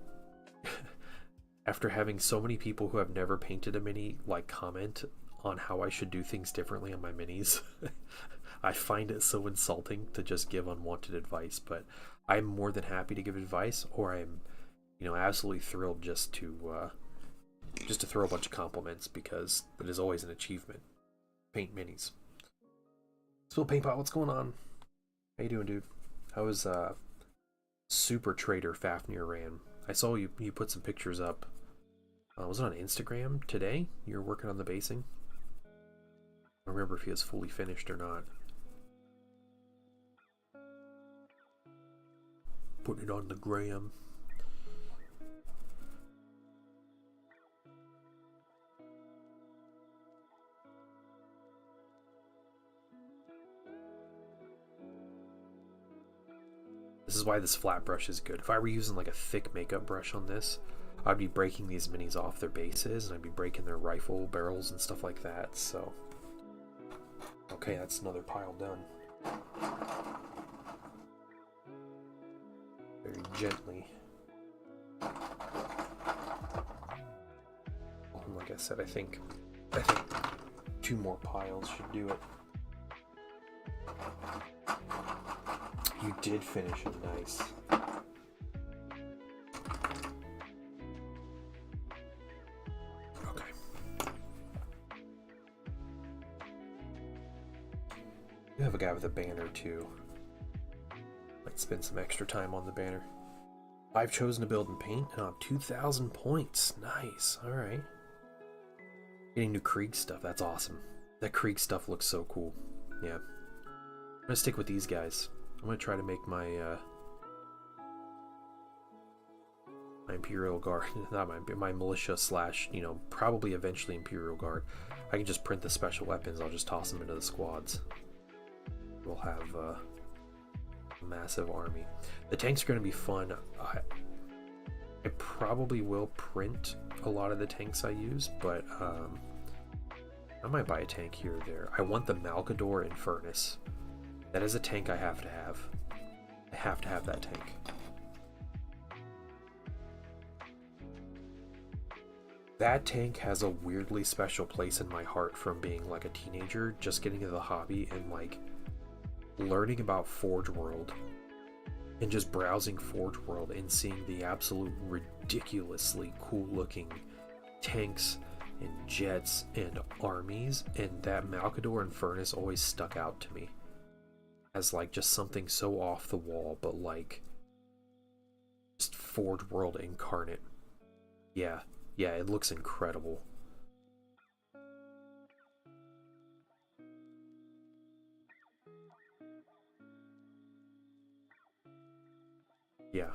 after having so many people who have never painted a mini comment on how I should do things differently on my minis, I find it so insulting to just give unwanted advice. But I'm more than happy to give advice, or I'm absolutely thrilled just to throw a bunch of compliments, because it is always an achievement. Paint minis. Spill Paintpot, what's going on? How you doing, dude? How is Super Trader Fafnir ran? I saw you put some pictures up. Was it on Instagram today? You were working on the basing? I don't remember if he was fully finished or not. Putting it on the gram. This is why this flat brush is good. If I were using a thick makeup brush on this, I'd be breaking these minis off their bases, and I'd be breaking their rifle barrels and stuff like that. So, okay, that's another pile done. Very gently. And like I said, I think 2 more piles should do it. You did finish it, nice. Okay. You have a guy with a banner too. Might spend some extra time on the banner. I've chosen to build and paint, and I'm 2,000 points. Nice. All right. Getting new Krieg stuff. That's awesome. That Krieg stuff looks so cool. Yeah. I'm gonna stick with these guys. I'm gonna try to make my my Imperial Guard, not my militia slash, probably eventually Imperial Guard. I can just print the special weapons. I'll just toss them into the squads. We'll have a massive army. The tanks are gonna be fun. I probably will print a lot of the tanks I use, but I might buy a tank here or there. I want the Malcador Infernus. That is a tank I have to have. I have to have that tank. That tank has a weirdly special place in my heart from being a teenager, just getting into the hobby and learning about Forge World and just browsing Forge World and seeing the absolute ridiculously cool looking tanks and jets and armies, and that Malcador Infernus always stuck out to me as just something so off the wall, but just Forge World incarnate. Yeah, it looks incredible. Yeah.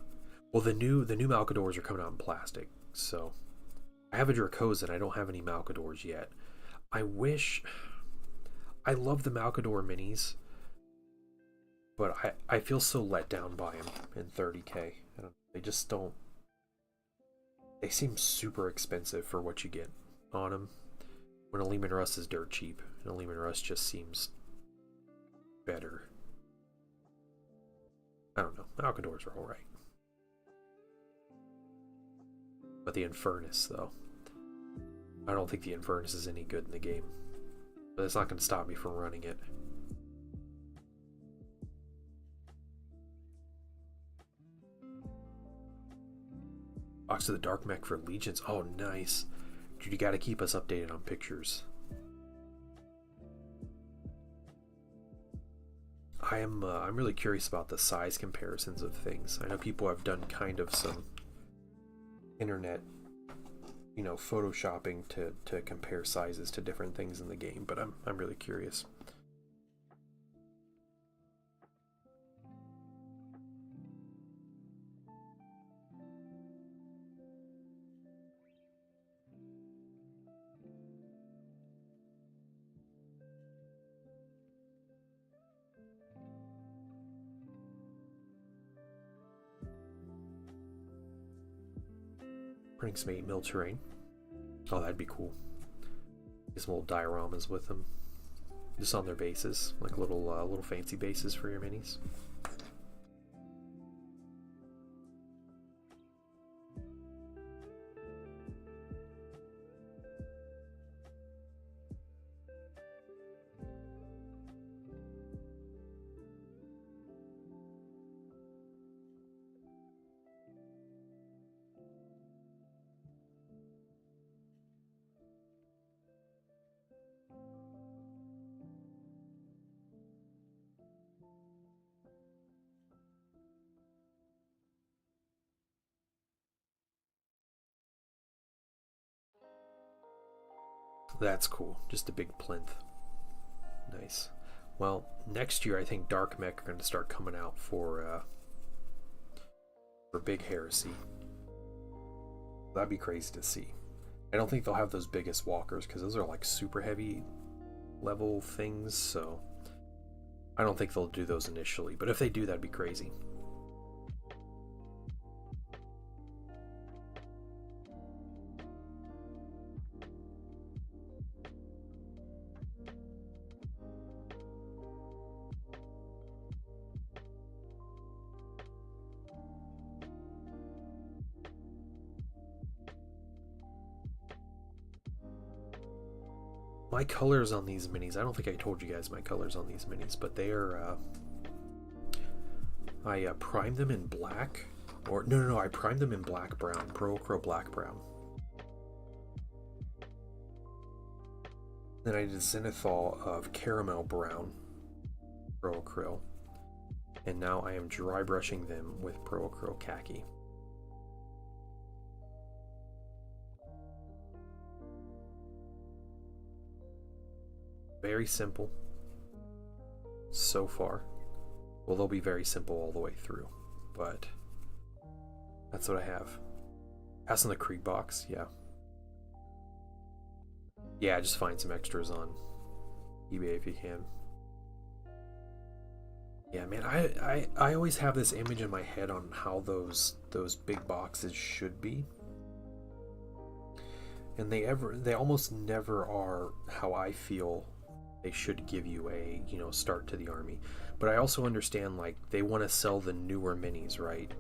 Well, the new Malcadors are coming out in plastic, so I have a Dracosan. I don't have any Malcadors yet. I love the Malcador minis, but I feel so let down by them in 30K. They just don't. They seem super expensive for what you get on them. When a Leman Russ is dirt cheap, and a Leman Russ just seems better. I don't know. Malcadors are alright. But the Infernus, though. I don't think the Infernus is any good in the game. But it's not going to stop me from running it. Box of the Dark Mech for Legions. Oh, nice. Dude, you got to keep us updated on pictures. I'm really curious about the size comparisons of things. I know people have done kind of some internet you know, photoshopping to compare sizes to different things in the game, but I'm really curious. Bring some 8mm terrain. Oh, that'd be cool. Get some little dioramas with them, just on their bases, like little fancy bases for your minis. That's cool. Just a big plinth. Nice. Well, next year I think Dark Mech are going to start coming out for Big Heresy. That'd be crazy to see. I don't think they'll have those biggest walkers because those are like super heavy level things, so I don't think they'll do those initially. But if they do, that'd be crazy. My colors on these minis, I don't think I told you guys my colors on these minis, but they are, I primed them in black, or no, I primed them in black brown, Pro-Acryl black brown. Then I did Zenithal of caramel brown, Pro-Acryl, and now I am dry brushing them with Pro-Acryl khaki. Very simple so far. Well, they'll be very simple all the way through, but that's what I have. Pass on the Krieg box, yeah. Yeah, just find some extras on eBay if you can. Yeah, man, I always have this image in my head on how those big boxes should be. And they almost never are how I feel they should give you a, you know, start to the army. But I also understand, like, they want to sell the newer minis, right?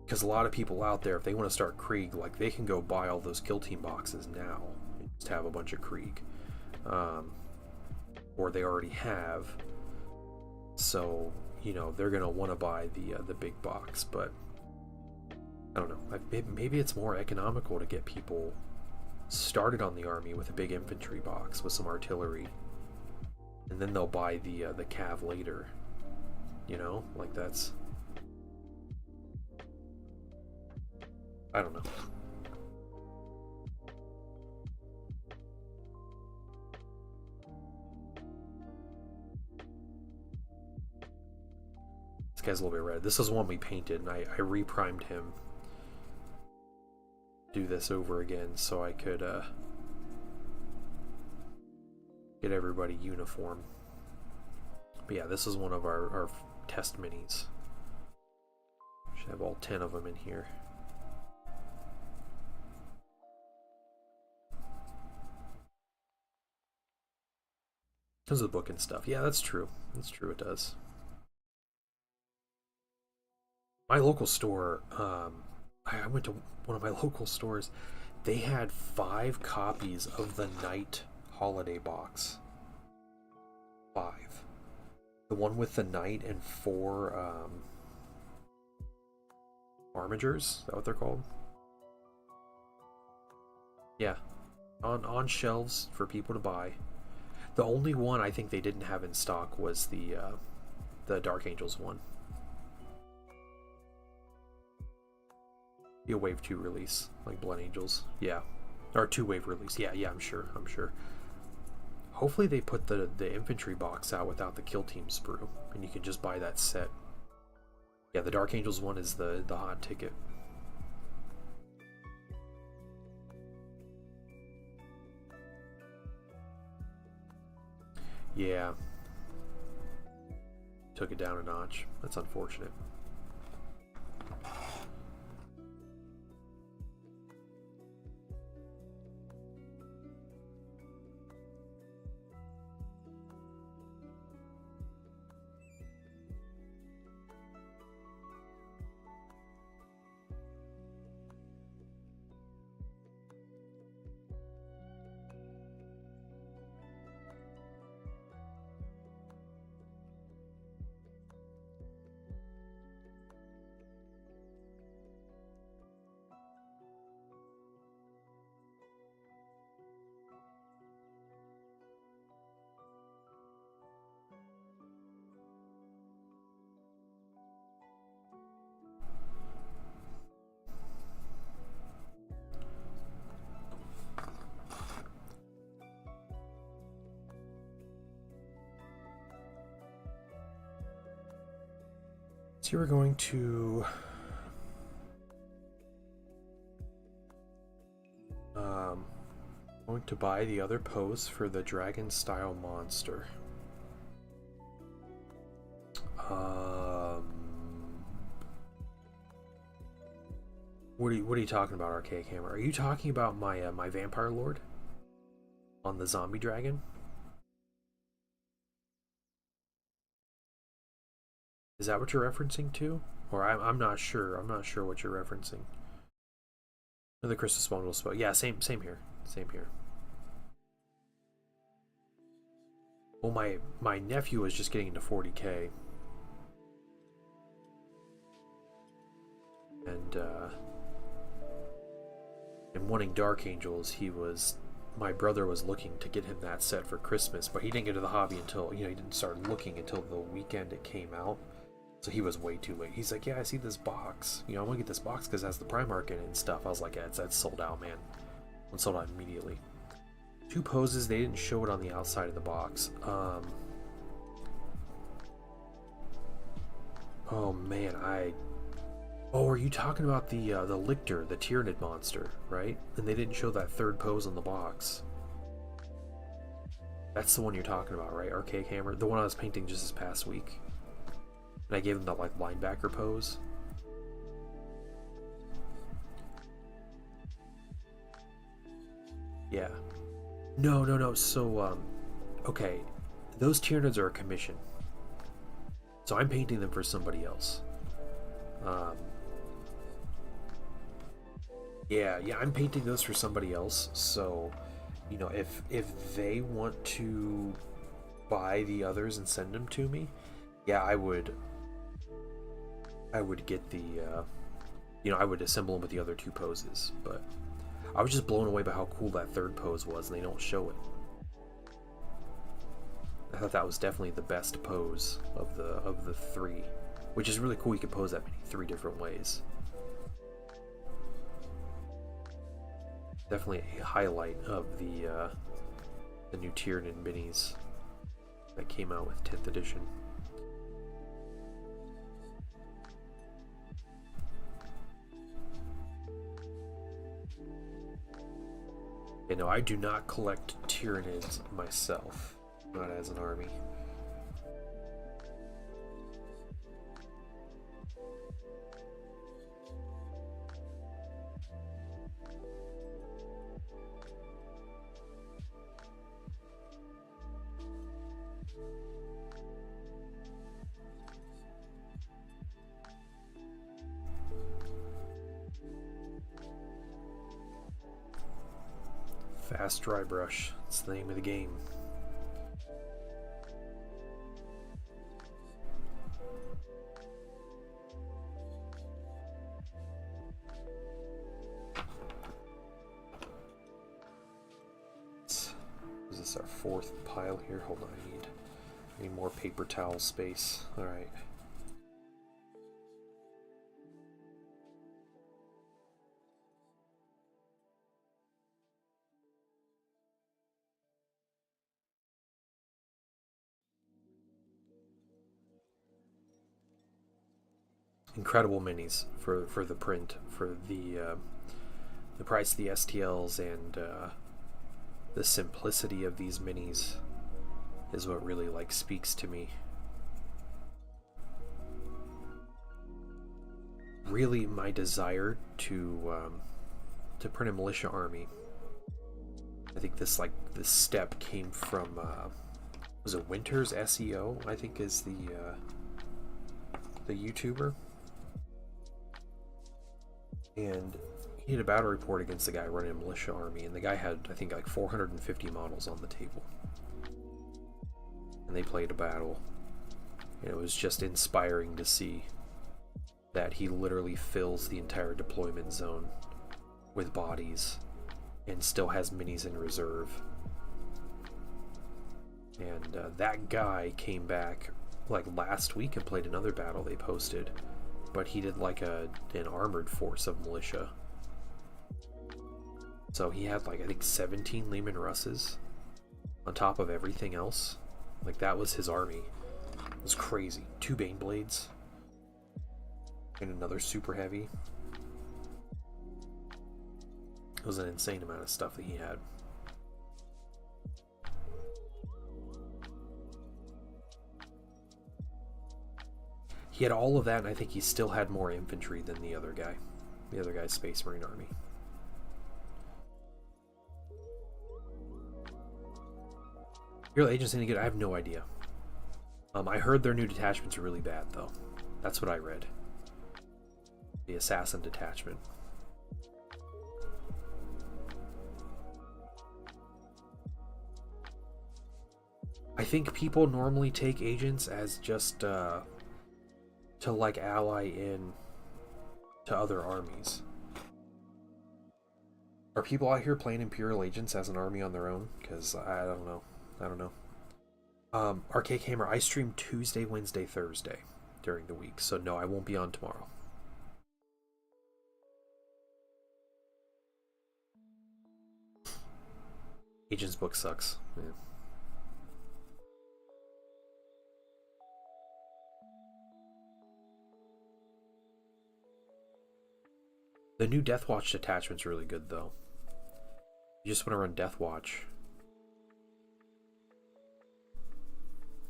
Because a lot of people out there, if they want to start Krieg, like, they can go buy all those Kill Team boxes now and just have a bunch of Krieg. Or they already have. So, you know, they're going to want to buy the big box. But I don't know. Maybe it's more economical to get people started on the army with a big infantry box with some artillery, and then they'll buy the cav later. You know, like that's, I don't know. This guy's a little bit red. This is one we painted, and I reprimed him. Do this over again so I could get everybody uniform. But yeah, this is one of our test minis. Should have all 10 of them in here. Tons of the book and stuff. Yeah, that's true. That's true, it does. My local store, I went to one of my local stores. They had 5 copies of the Knight holiday box. 5. The one with the Knight and 4 armigers. Is that what they're called? Yeah, on shelves for people to buy. The only one I think they didn't have in stock was the Dark Angels one. Be a wave 2 release, like Blood Angels. Yeah. Or 2-wave release. Yeah, I'm sure. Hopefully they put the infantry box out without the kill team sprue, and you can just buy that set. Yeah, the Dark Angels one is the hot ticket. Yeah. Took it down a notch. That's unfortunate. So we're going to buy the other pose for the dragon style monster. What are you talking about, Archaic Hammer? Are you talking about my my Vampire Lord on the zombie dragon? Is that what you're referencing to? Or I'm not sure. I'm not sure what you're referencing. The Crystal Spawn spell. Yeah, same here. Same here. Well, my nephew was just getting into 40k. And wanting Dark Angels, my brother was looking to get him that set for Christmas, but he didn't get to the hobby until, he didn't start looking until the weekend it came out. So he was way too late. He's like, yeah, I see this box. I want to get this box because it has the Primarch in it and stuff. I was like, yeah, that's sold out, man. It sold out immediately. 2 poses, they didn't show it on the outside of the box. Oh man, oh, are you talking about the Lictor, the Tyranid monster, right? And they didn't show that 3rd pose on the box. That's the one you're talking about, right? Archaic Hammer, the one I was painting just this past week. And I gave him that like linebacker pose. Yeah. No. So, okay, those Tyranids are a commission. So I'm painting them for somebody else. Yeah, I'm painting those for somebody else. So, if they want to buy the others and send them to me, yeah, I would get the, I would assemble them with the other 2 poses. But I was just blown away by how cool that 3rd pose was, and they don't show it. I thought that was definitely the best pose of the 3, which is really cool. You can pose that many 3 different ways. Definitely a highlight of the new Tyranid minis that came out with 10th edition. No, I do not collect Tyranids myself, not as an army. Fast Dry Brush, that's the name of the game. Is this our 4th pile here? Hold on, I need more paper towel space. Alright. incredible minis for the print, for the price of the STLs, and the simplicity of these minis is what really like speaks to me. Really, my desire to print a militia army. I think this step came from was it Winters SEO? I think is the YouTuber, and he did a battle report against the guy running a militia army, and the guy had, I think, like 450 models on the table, and they played a battle, and it was just inspiring to see that he literally fills the entire deployment zone with bodies and still has minis in reserve. And that guy came back like last week and played another battle they posted, but he did like an armored force of militia. So he had like, I think, 17 Lehman Russes on top of everything else. Like, that was his army. It was crazy. 2 Baneblades and another super heavy. It was an insane amount of stuff that he had. He had all of that, and I think he still had more infantry than the other guy. The other guy's Space Marine army. Imperial Agents any good? I have no idea. I heard their new detachments are really bad, though. That's what I read. The Assassin detachment. I think people normally take agents as just to like ally in to other armies. Are people out here playing Imperial Agents as an army on their own? Because I don't know. Archaic Hammer, I stream Tuesday, Wednesday, Thursday during the week, so no, I won't be on tomorrow. Agents book sucks. Yeah. The new Deathwatch detachment's really good, though. You just want to run Deathwatch.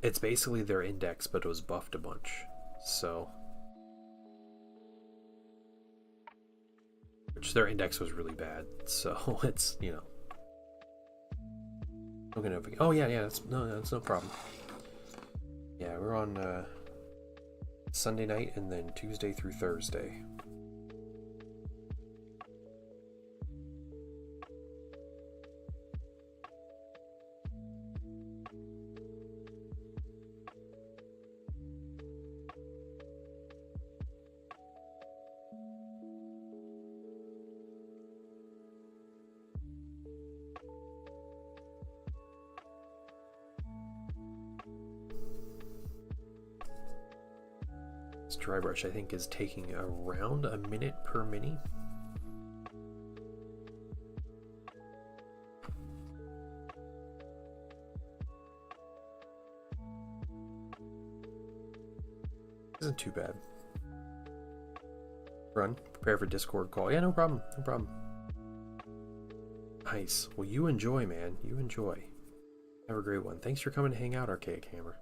It's basically their index, but it was buffed a bunch. So, which their index was really bad. So it's, you know. Oh yeah, that's no problem. Yeah, we're on Sunday night and then Tuesday through Thursday. Dry brush, I think, is taking around a minute per mini. Isn't too bad. Run. Prepare for Discord call. Yeah, no problem. No problem. Nice. Well, you enjoy, man. You enjoy. Have a great one. Thanks for coming to hang out, Archaic Hammer.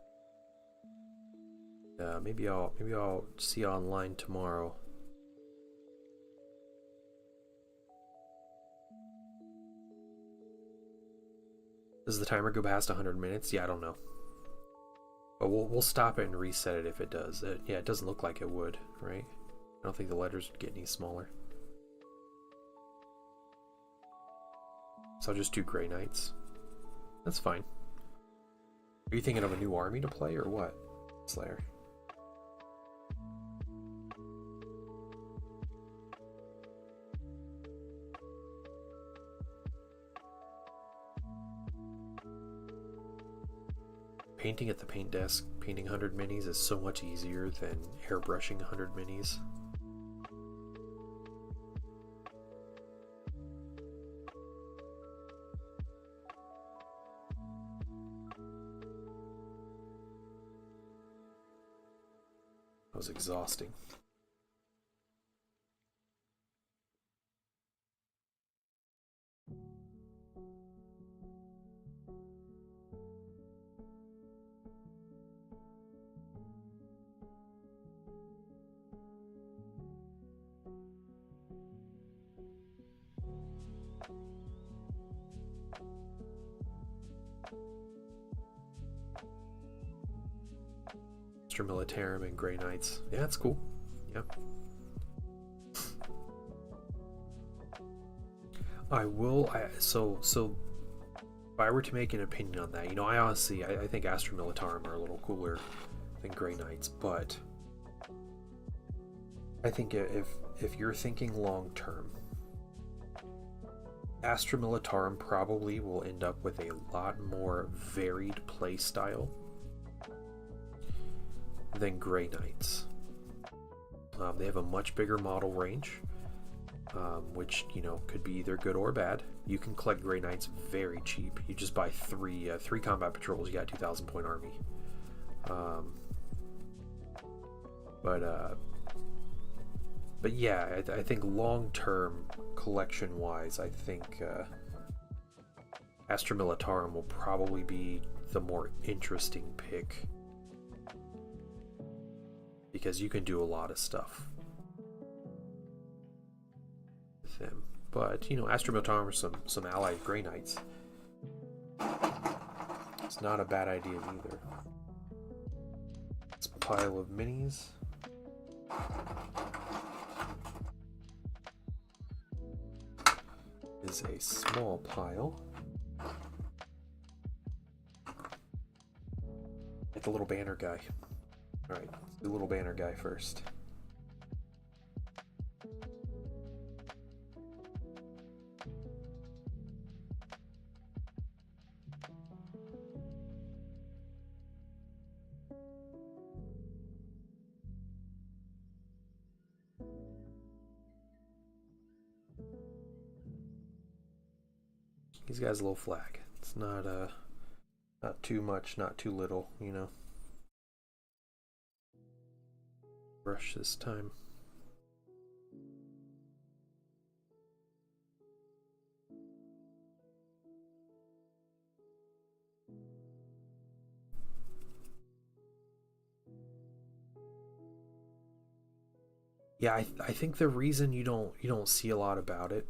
Maybe I'll see you online tomorrow. Does the timer go past 100 minutes? Yeah, I don't know. But we'll stop it and reset it if it does. Yeah, it doesn't look like it would, right? I don't think the letters would get any smaller. So I'll just do Grey Knights. That's fine. Are you thinking of a new army to play or what, Slayer? Painting at the paint desk, painting 100 minis is so much easier than airbrushing 100 minis. That was exhausting. Astra Militarum and Grey Knights. Yeah, that's cool. Yeah. So if I were to make an opinion on that, you know, I honestly, I think Astra Militarum are a little cooler than Grey Knights, but I think if you're thinking long term, Astra Militarum probably will end up with a lot more varied play style than Grey Knights. They have a much bigger model range, which, you know, could be either good or bad. You can collect Grey Knights very cheap. You just buy three combat patrols, you got 2,000 point army. But yeah, I think long-term collection-wise, I think Astra Militarum will probably be the more interesting pick, because you can do a lot of stuff with them. But, you know, Astra Militarum are some allied Grey Knights. It's not a bad idea either. It's a pile of minis. Is a small pile. Like the little banner guy. Alright, let's do the little banner guy first. He's got his little flag. It's not too much, not too little, you know. Brush this time. Yeah, I think the reason you don't see a lot about it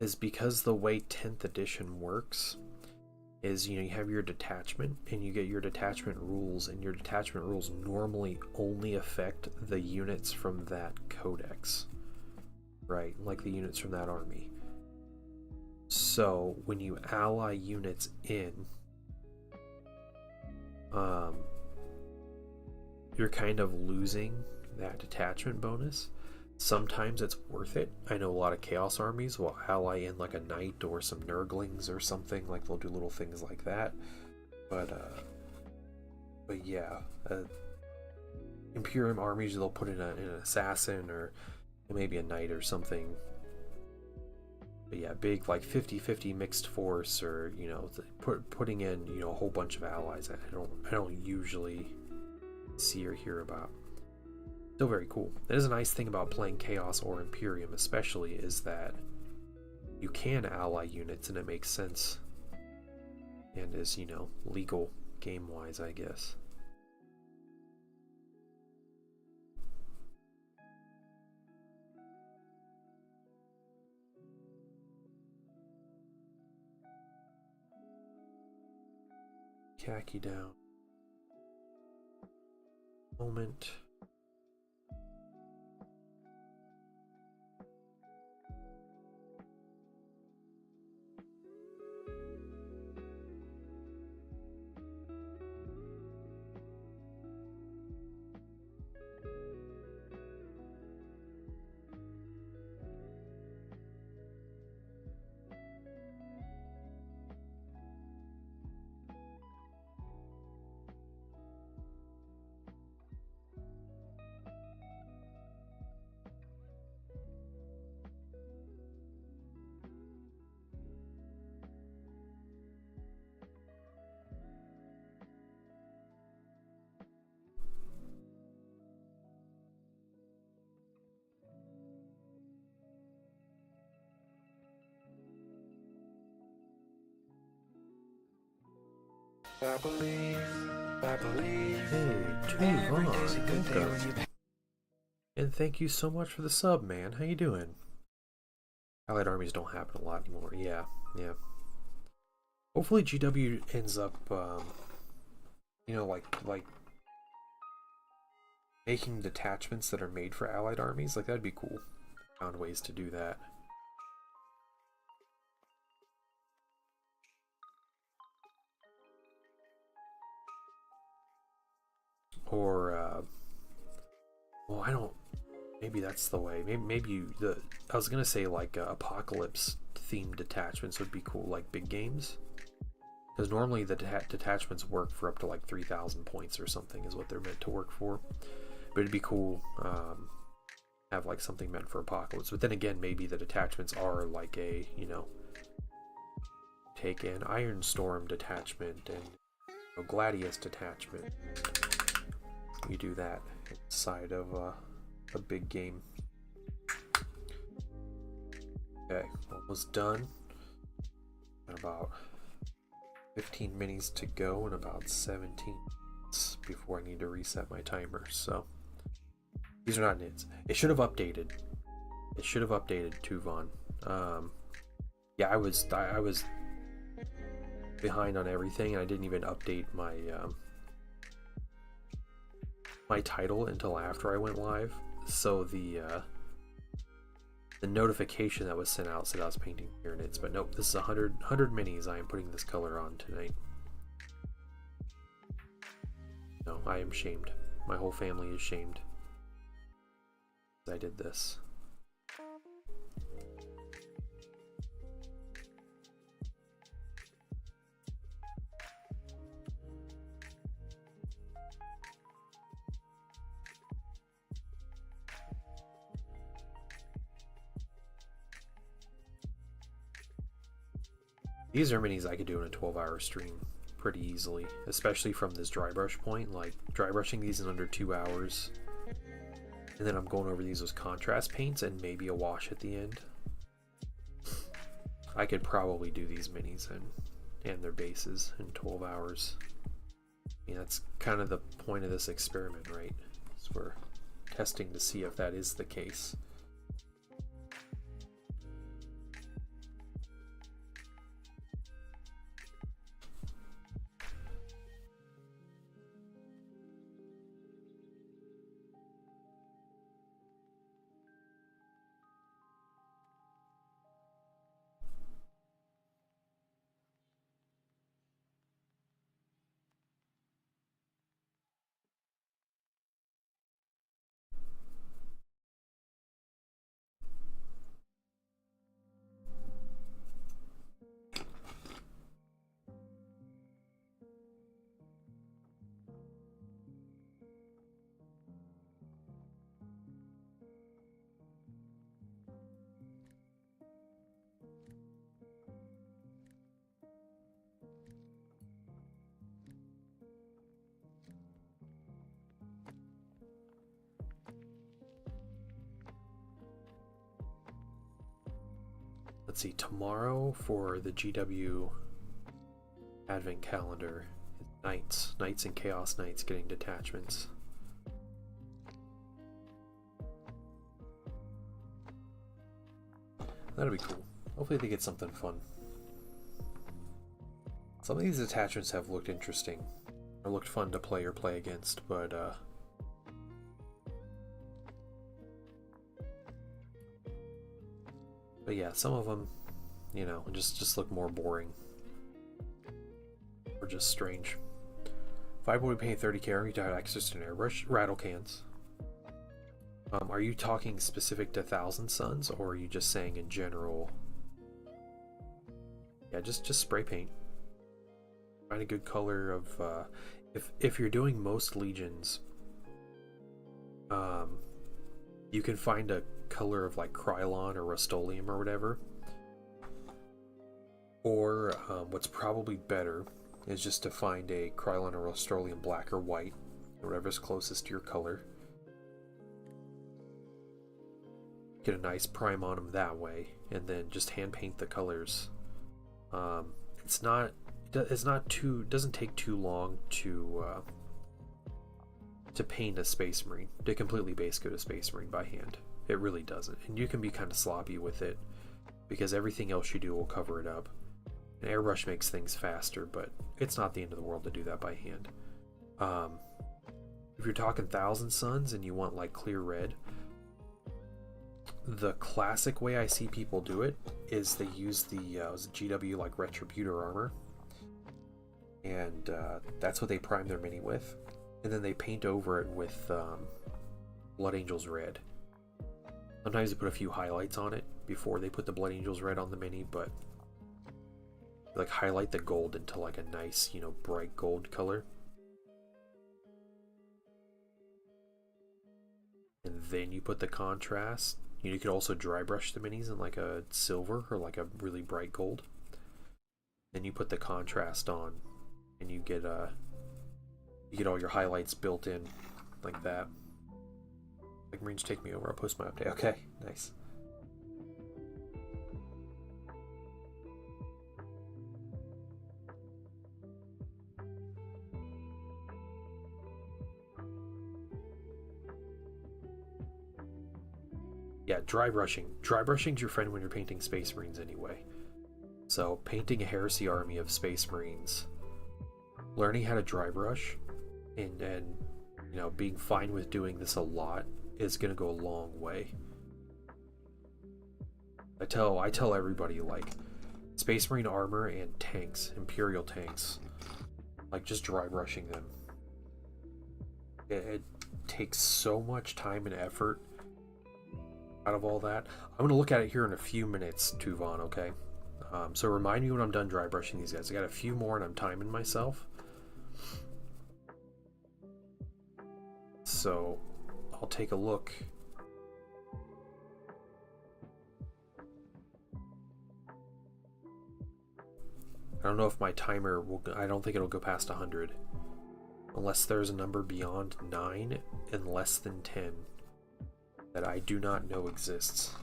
is because the way 10th edition works is, you know, you have your detachment and you get your detachment rules, and your detachment rules normally only affect the units from that codex, right? Like the units from that army. So when you ally units in, you're kind of losing that detachment bonus. Sometimes it's worth it. I know a lot of Chaos armies will ally in like a knight or some Nurglings or something, like they'll do little things like that. But yeah, Imperium armies, they'll put in an assassin or maybe a knight or something. But yeah, big like 50-50 mixed force, or, you know, putting in, you know, a whole bunch of allies. I don't usually see or hear about. Still very cool. That is a nice thing about playing Chaos or Imperium especially, is that you can ally units and it makes sense and is, you know, legal game wise, I guess. Khaki down. Moment. I believe. Hey, welcome. And thank you so much for the sub, man. How you doing? Allied armies don't happen a lot anymore. Yeah. Hopefully GW ends up, you know, like making detachments that are made for allied armies, like that'd be cool. Found ways to do that. Or well, I don't, maybe that's the way. Maybe I was gonna say like apocalypse themed detachments would be cool, like big games, because normally the detachments work for up to like 3,000 points or something is what they're meant to work for. But it'd be cool have like something meant for apocalypse. But then again, maybe the detachments are like a, you know, take an Iron Storm detachment and a Gladius detachment. You do that inside of a big game. Okay, almost done. Got about 15 minis to go and about 17 minutes before I need to reset my timer. So these are not nits. It should have updated. It should have updated Tuvan. Yeah, I was behind on everything, and I didn't even update my my title until after I went live. So the notification that was sent out said I was painting Tyranids, but nope, this is 100 minis I am putting this color on tonight. No, I am shamed. My whole family is shamed. I did this. These are minis I could do in a 12-hour stream pretty easily, especially from this dry brush point. Like dry brushing these in under 2 hours, and then I'm going over these with contrast paints and maybe a wash at the end. I could probably do these minis and their bases in 12 hours. I mean, that's kind of the point of this experiment, right? So we're testing to see if that is the case. Let's see, tomorrow for the GW Advent Calendar, Knights and Chaos Knights getting detachments. That'll be cool. Hopefully they get something fun. Some of these attachments have looked interesting, or looked fun to play or play against, but yeah, some of them, you know, just look more boring. Or just strange. If I would pay 30k, you have access to an airbrush, rattle cans. Are you talking specific to 1,000 Suns, or are you just saying in general? Yeah, just spray paint. Find a good color of, if you're doing most legions, you can find a color of like Krylon or Rust-Oleum or whatever. Or what's probably better is just to find a Krylon or Rust-Oleum black or white, whatever's closest to your color. Get a nice prime on them that way, and then just hand paint the colors. Doesn't take too long to paint a Space Marine, to completely base coat a Space Marine by hand. It really doesn't, and you can be kind of sloppy with it because everything else you do will cover it up. An airbrush makes things faster, but it's not the end of the world to do that by hand. If you're talking Thousand Suns and you want like clear red, the classic way I see people do it is they use the GW like Retributor armor, and that's what they prime their mini with, and then they paint over it with Blood Angels red. Sometimes they put a few highlights on it before they put the Blood Angels red on the mini, but like highlight the gold into like a nice, you know, bright gold color. And then you put the contrast. You could also dry brush the minis in like a silver or like a really bright gold. Then you put the contrast on, and you get all your highlights built in like that. Like Marines, take me over. I'll post my update. Okay, nice. Yeah, dry brushing. Dry brushing's your friend when you're painting Space Marines anyway. So painting a Heresy army of Space Marines, learning how to dry brush, and you know, being fine with doing this a lot is gonna go a long way. I tell everybody, like, Space Marine armor and tanks, Imperial tanks, like, just dry brushing them. It takes so much time and effort out of all that. I'm gonna look at it here in a few minutes, Tuvan, okay? So remind me when I'm done dry brushing these guys. I got a few more and I'm timing myself. So I'll take a look. I don't know if my timer will, I don't think it'll go past 100. Unless there's a number beyond 9 and less than 10 that I do not know exists.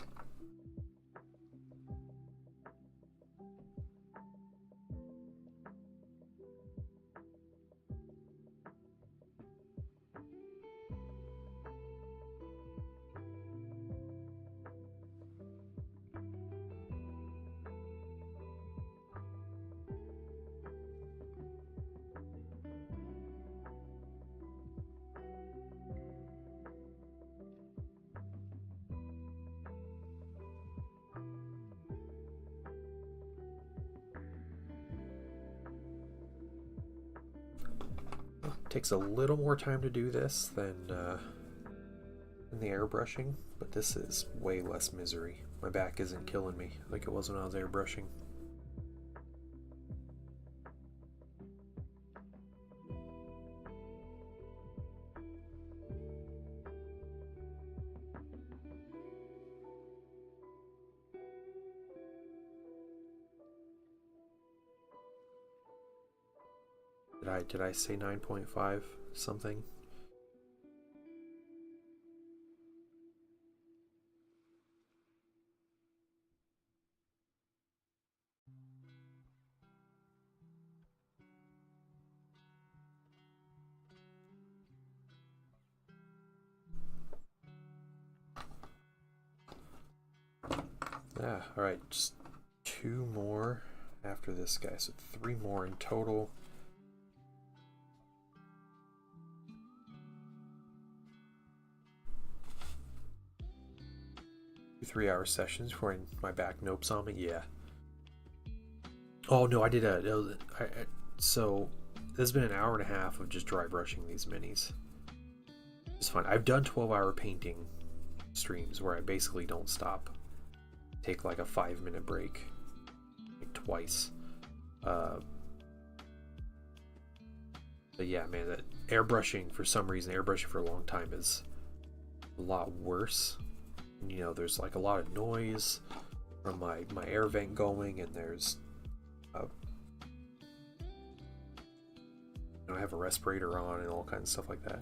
Takes a little more time to do this than the airbrushing, but this is way less misery. My back isn't killing me like it was when I was airbrushing. Did I say 9.5 something? Yeah, alright, just 2 more after this guy, so 3 more in total. 3-hour sessions before my back nopes on me. Yeah. Oh no, I did so this has been an hour and a half of just dry brushing these minis. It's fun. I've done 12-hour painting streams where I basically don't stop. Take like a 5-minute break, like twice. But yeah, man, that airbrushing, for some reason, airbrushing for a long time is a lot worse. You know, there's like a lot of noise from my air vent going, and there's I have a respirator on and all kinds of stuff like that.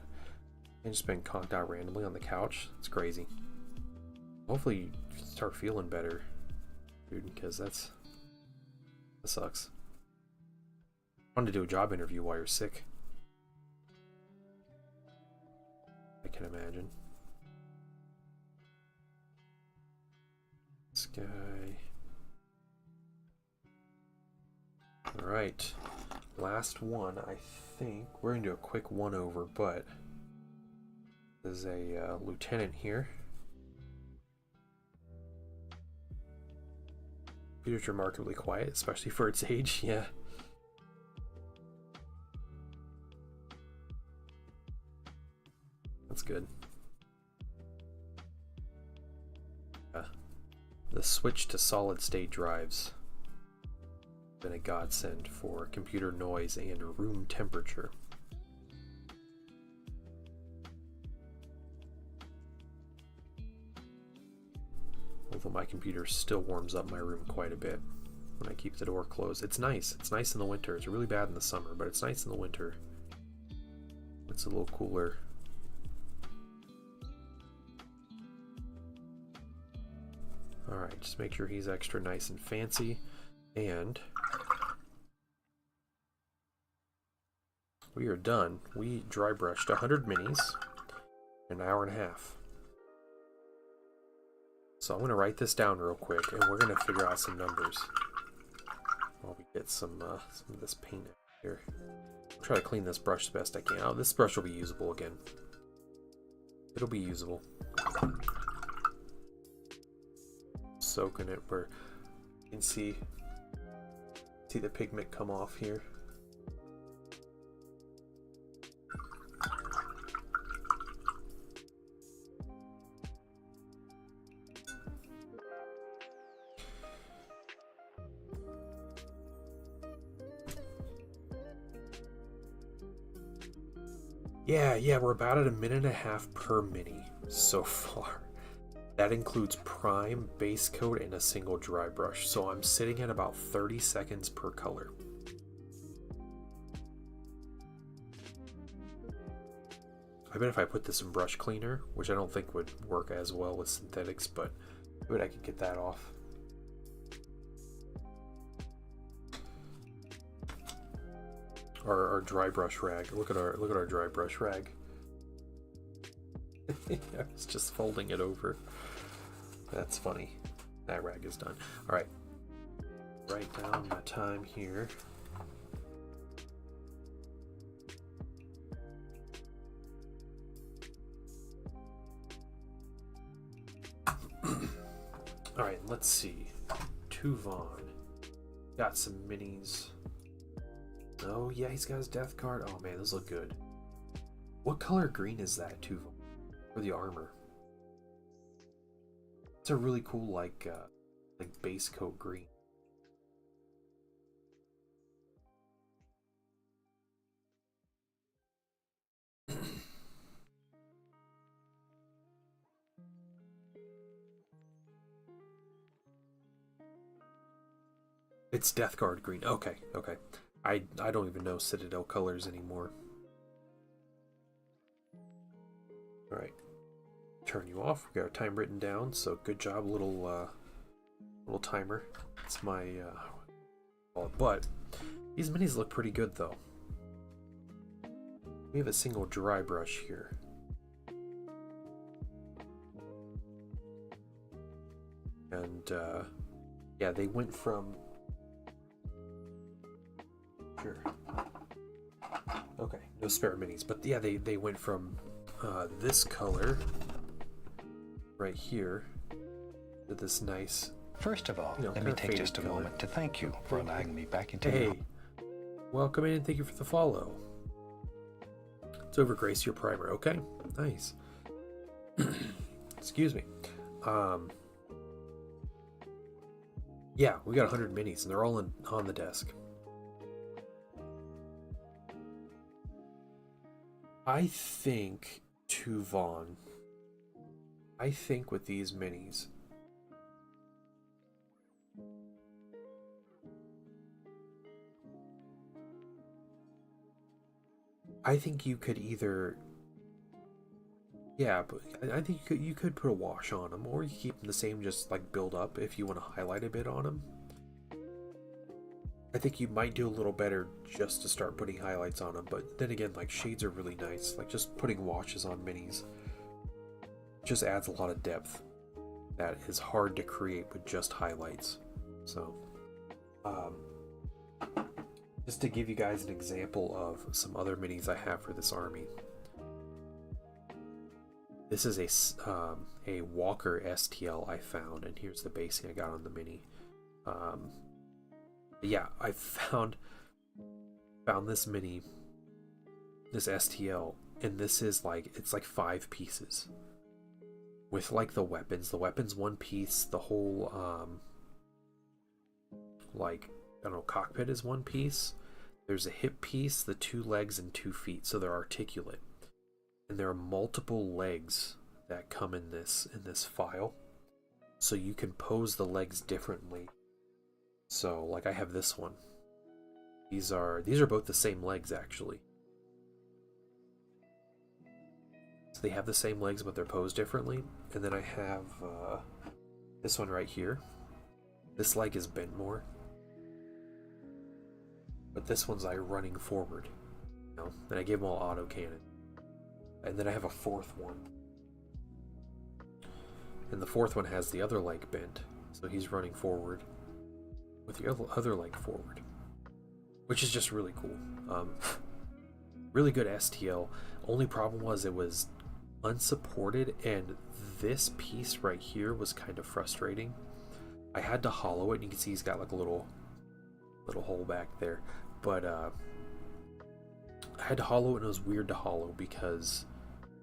And just been conked out randomly on the couch. It's crazy. Hopefully you start feeling better, dude, because that sucks. I wanted to do a job interview while you're sick. I can imagine. This guy. Alright. Last one, I think. We're going to do a quick 1-over, but There's a lieutenant here. Computer's remarkably quiet, especially for its age. Yeah. That's good. The switch to solid state drives has been a godsend for computer noise and room temperature. Although my computer still warms up my room quite a bit when I keep the door closed. It's nice. It's nice in the winter. It's really bad in the summer, but it's nice in the winter. It's a little cooler. Alright, just make sure he's extra nice and fancy. And we are done. We dry brushed 100 minis in an hour and a half. So I'm going to write this down real quick, and we're going to figure out some numbers while we get some of this paint here. I'll try to clean this brush the best I can. Oh, this brush will be usable again. It'll be usable. Soaking it where you can see the pigment come off here. Yeah, we're about at a minute and a half per mini so far. That includes prime, base coat, and a single dry brush. So I'm sitting at about 30 seconds per color. I bet if I put this in brush cleaner, which I don't think would work as well with synthetics, but I bet I could get that off. Our dry brush rag. Look at our dry brush rag. I was just folding it over. That's funny. That rag is done. All right. Write down my time here. All right. Let's see. Tuvon got some minis. Oh yeah, he's got his death card. Oh man, those look good. What color green is that, Tuvon? For the armor. It's a really cool like base coat green. It's Death Guard green. Okay. I don't even know Citadel colors anymore. All right. Turn you off. We got our time written down, so good job, little timer. It's my but these minis look pretty good though. We have a single dry brush here. And yeah, they went from sure. Okay, no spare minis, but yeah, they went from this color right here to this nice. First of all, let me take just a moment to thank you for allowing me back into your home. Welcome in and thank you for the follow. It's over, Grace, your primer. Okay, nice. Excuse me. Yeah, we got 100 minis and they're all on the desk. I think Tuvon. I think with these minis, I think you could either, yeah, but I think you could put a wash on them, or you keep them the same, just like build up if you want to highlight a bit on them. I think you might do a little better just to start putting highlights on them, but then again, like shades are really nice. Like just putting washes on minis just adds a lot of depth that is hard to create with just highlights. So just to give you guys an example of some other minis I have for this army. This is a Walker STL I found, and here's the basing I got on the Mini. Yeah, I found this Mini, this STL, and this is like, it's like 5 pieces with like the weapons. The weapons one piece, the whole like, I don't know, cockpit is one piece. There's a hip piece, the 2 legs and 2 feet, so they're articulate. And there are multiple legs that come in this file, so you can pose the legs differently. So like I have this one. These are both the same legs actually. So they have the same legs, but they're posed differently. And then I have this one right here. This leg is bent more, but this one's like running forward. You know? And I gave them all auto cannon. And then I have a 4th one. And the 4th one has the other leg bent, so he's running forward with the other leg forward, which is just really cool. Really good STL. Only problem was it was unsupported, and this piece right here was kind of frustrating. I had to hollow it, and you can see he's got like a little hole back there, but I had to hollow it, and it was weird to hollow because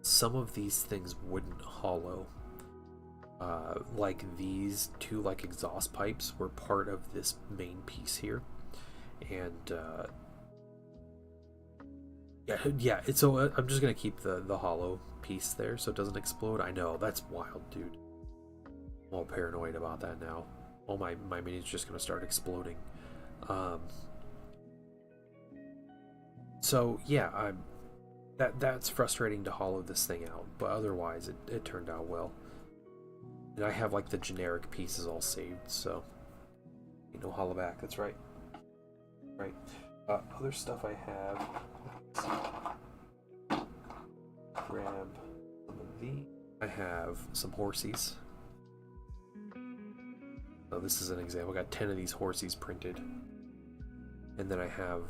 some of these things wouldn't hollow. Like these 2 like exhaust pipes were part of this main piece here, and yeah. So I'm just gonna keep the hollow piece there so it doesn't explode. I know, that's wild, dude. I'm all paranoid about that now. All my Mini's just gonna start exploding. So yeah, that's frustrating to hollow this thing out, but otherwise it turned out well. And I have like the generic pieces all saved, so no hollow back. That's right. Right. Other stuff I have. Grab some of these. I have some horsies. So this is an example. I got 10 of these horsies printed, and then I have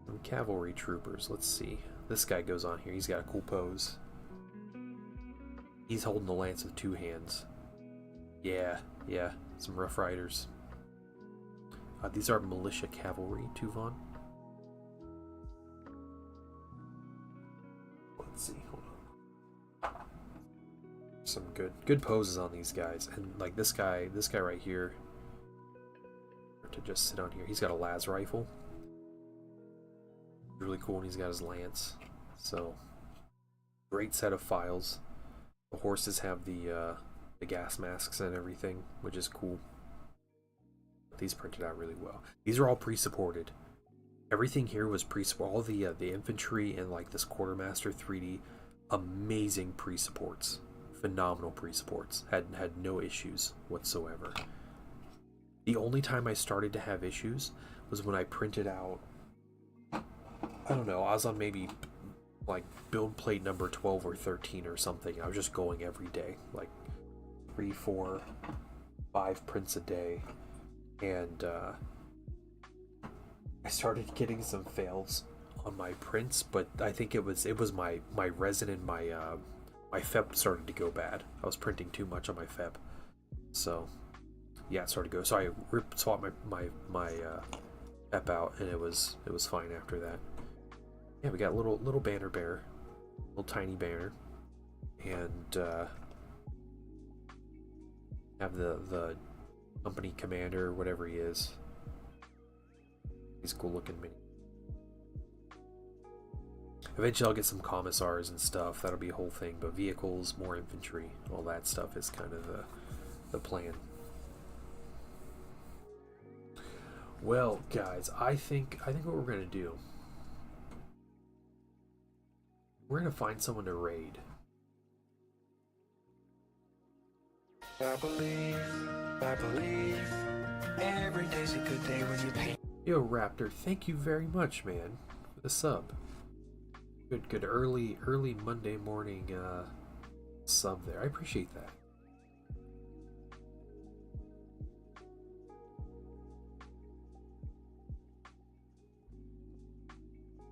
some cavalry troopers. Let's see. This guy goes on here. He's got a cool pose. He's holding the lance with 2 hands. Yeah, some Rough Riders. These are militia cavalry, Tuvan. Let's see, hold on. Some good poses on these guys, and like this guy right here. To just sit on here, he's got a las rifle. Really cool, and he's got his lance. So great set of files. The horses have the gas masks and everything, which is cool. These printed out really well. These are all pre-supported. Everything here was pre-supported. All the infantry and like this quartermaster 3D, amazing pre-supports, phenomenal pre-supports. Had no issues whatsoever. The only time I started to have issues was when I printed out. I don't know. I was on maybe like build plate number 12 or 13 or something. I was just going every day, like 3, 4, 5 prints a day, and I started getting some fails on my prints, but I think it was my resin and my FEP started to go bad. I was printing too much on my FEP, so yeah, it started to go. So I swapped my FEP out, and it was fine after that. Yeah, we got little banner bear, little tiny banner, and have the company commander, whatever he is. He's cool looking mini. Eventually I'll get some commissars and stuff. That'll be a whole thing. But vehicles, more infantry, all that stuff is kind of the plan. Well, guys, I think what we're gonna do. We're gonna find someone to raid. I believe every day's a good day when you paint. Yo, Raptor, thank you very much, man, for the sub. Good early Monday morning sub there. I appreciate that.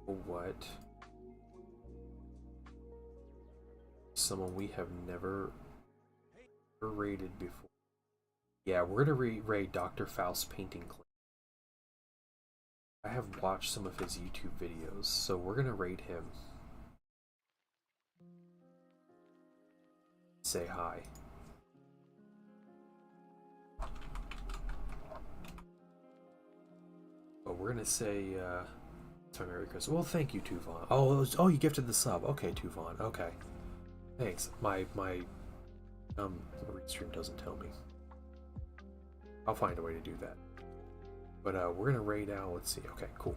What? someone we have never raided before. Yeah, we're gonna raid Dr. Faust Painting Clinic. I have watched some of his YouTube videos, so we're gonna raid him. Say hi. Oh, we're gonna say, it's my Merry Christmas. Well, thank you, Tuvon. Oh, you gifted the sub. Okay, Tuvon. Okay. Thanks. My read stream doesn't tell me. I'll find a way to do that. But we're gonna raid out. Let's see. Okay, cool.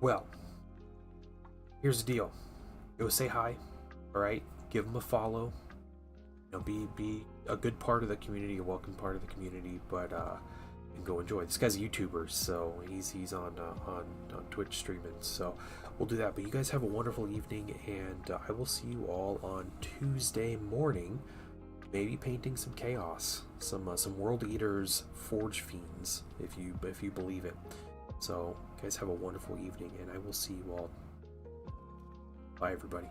Well, here's the deal. Go say hi. All right. Give him a follow. You know, be a good part of the community, a welcome part of the community. But and go enjoy. This guy's a YouTuber, so he's on Twitch streaming. So we'll do that. But you guys have a wonderful evening, and I will see you all on Tuesday morning. Maybe painting some chaos, some World Eaters Forge Fiends, if you believe it. So, guys, have a wonderful evening, and I will see you all. Bye, everybody.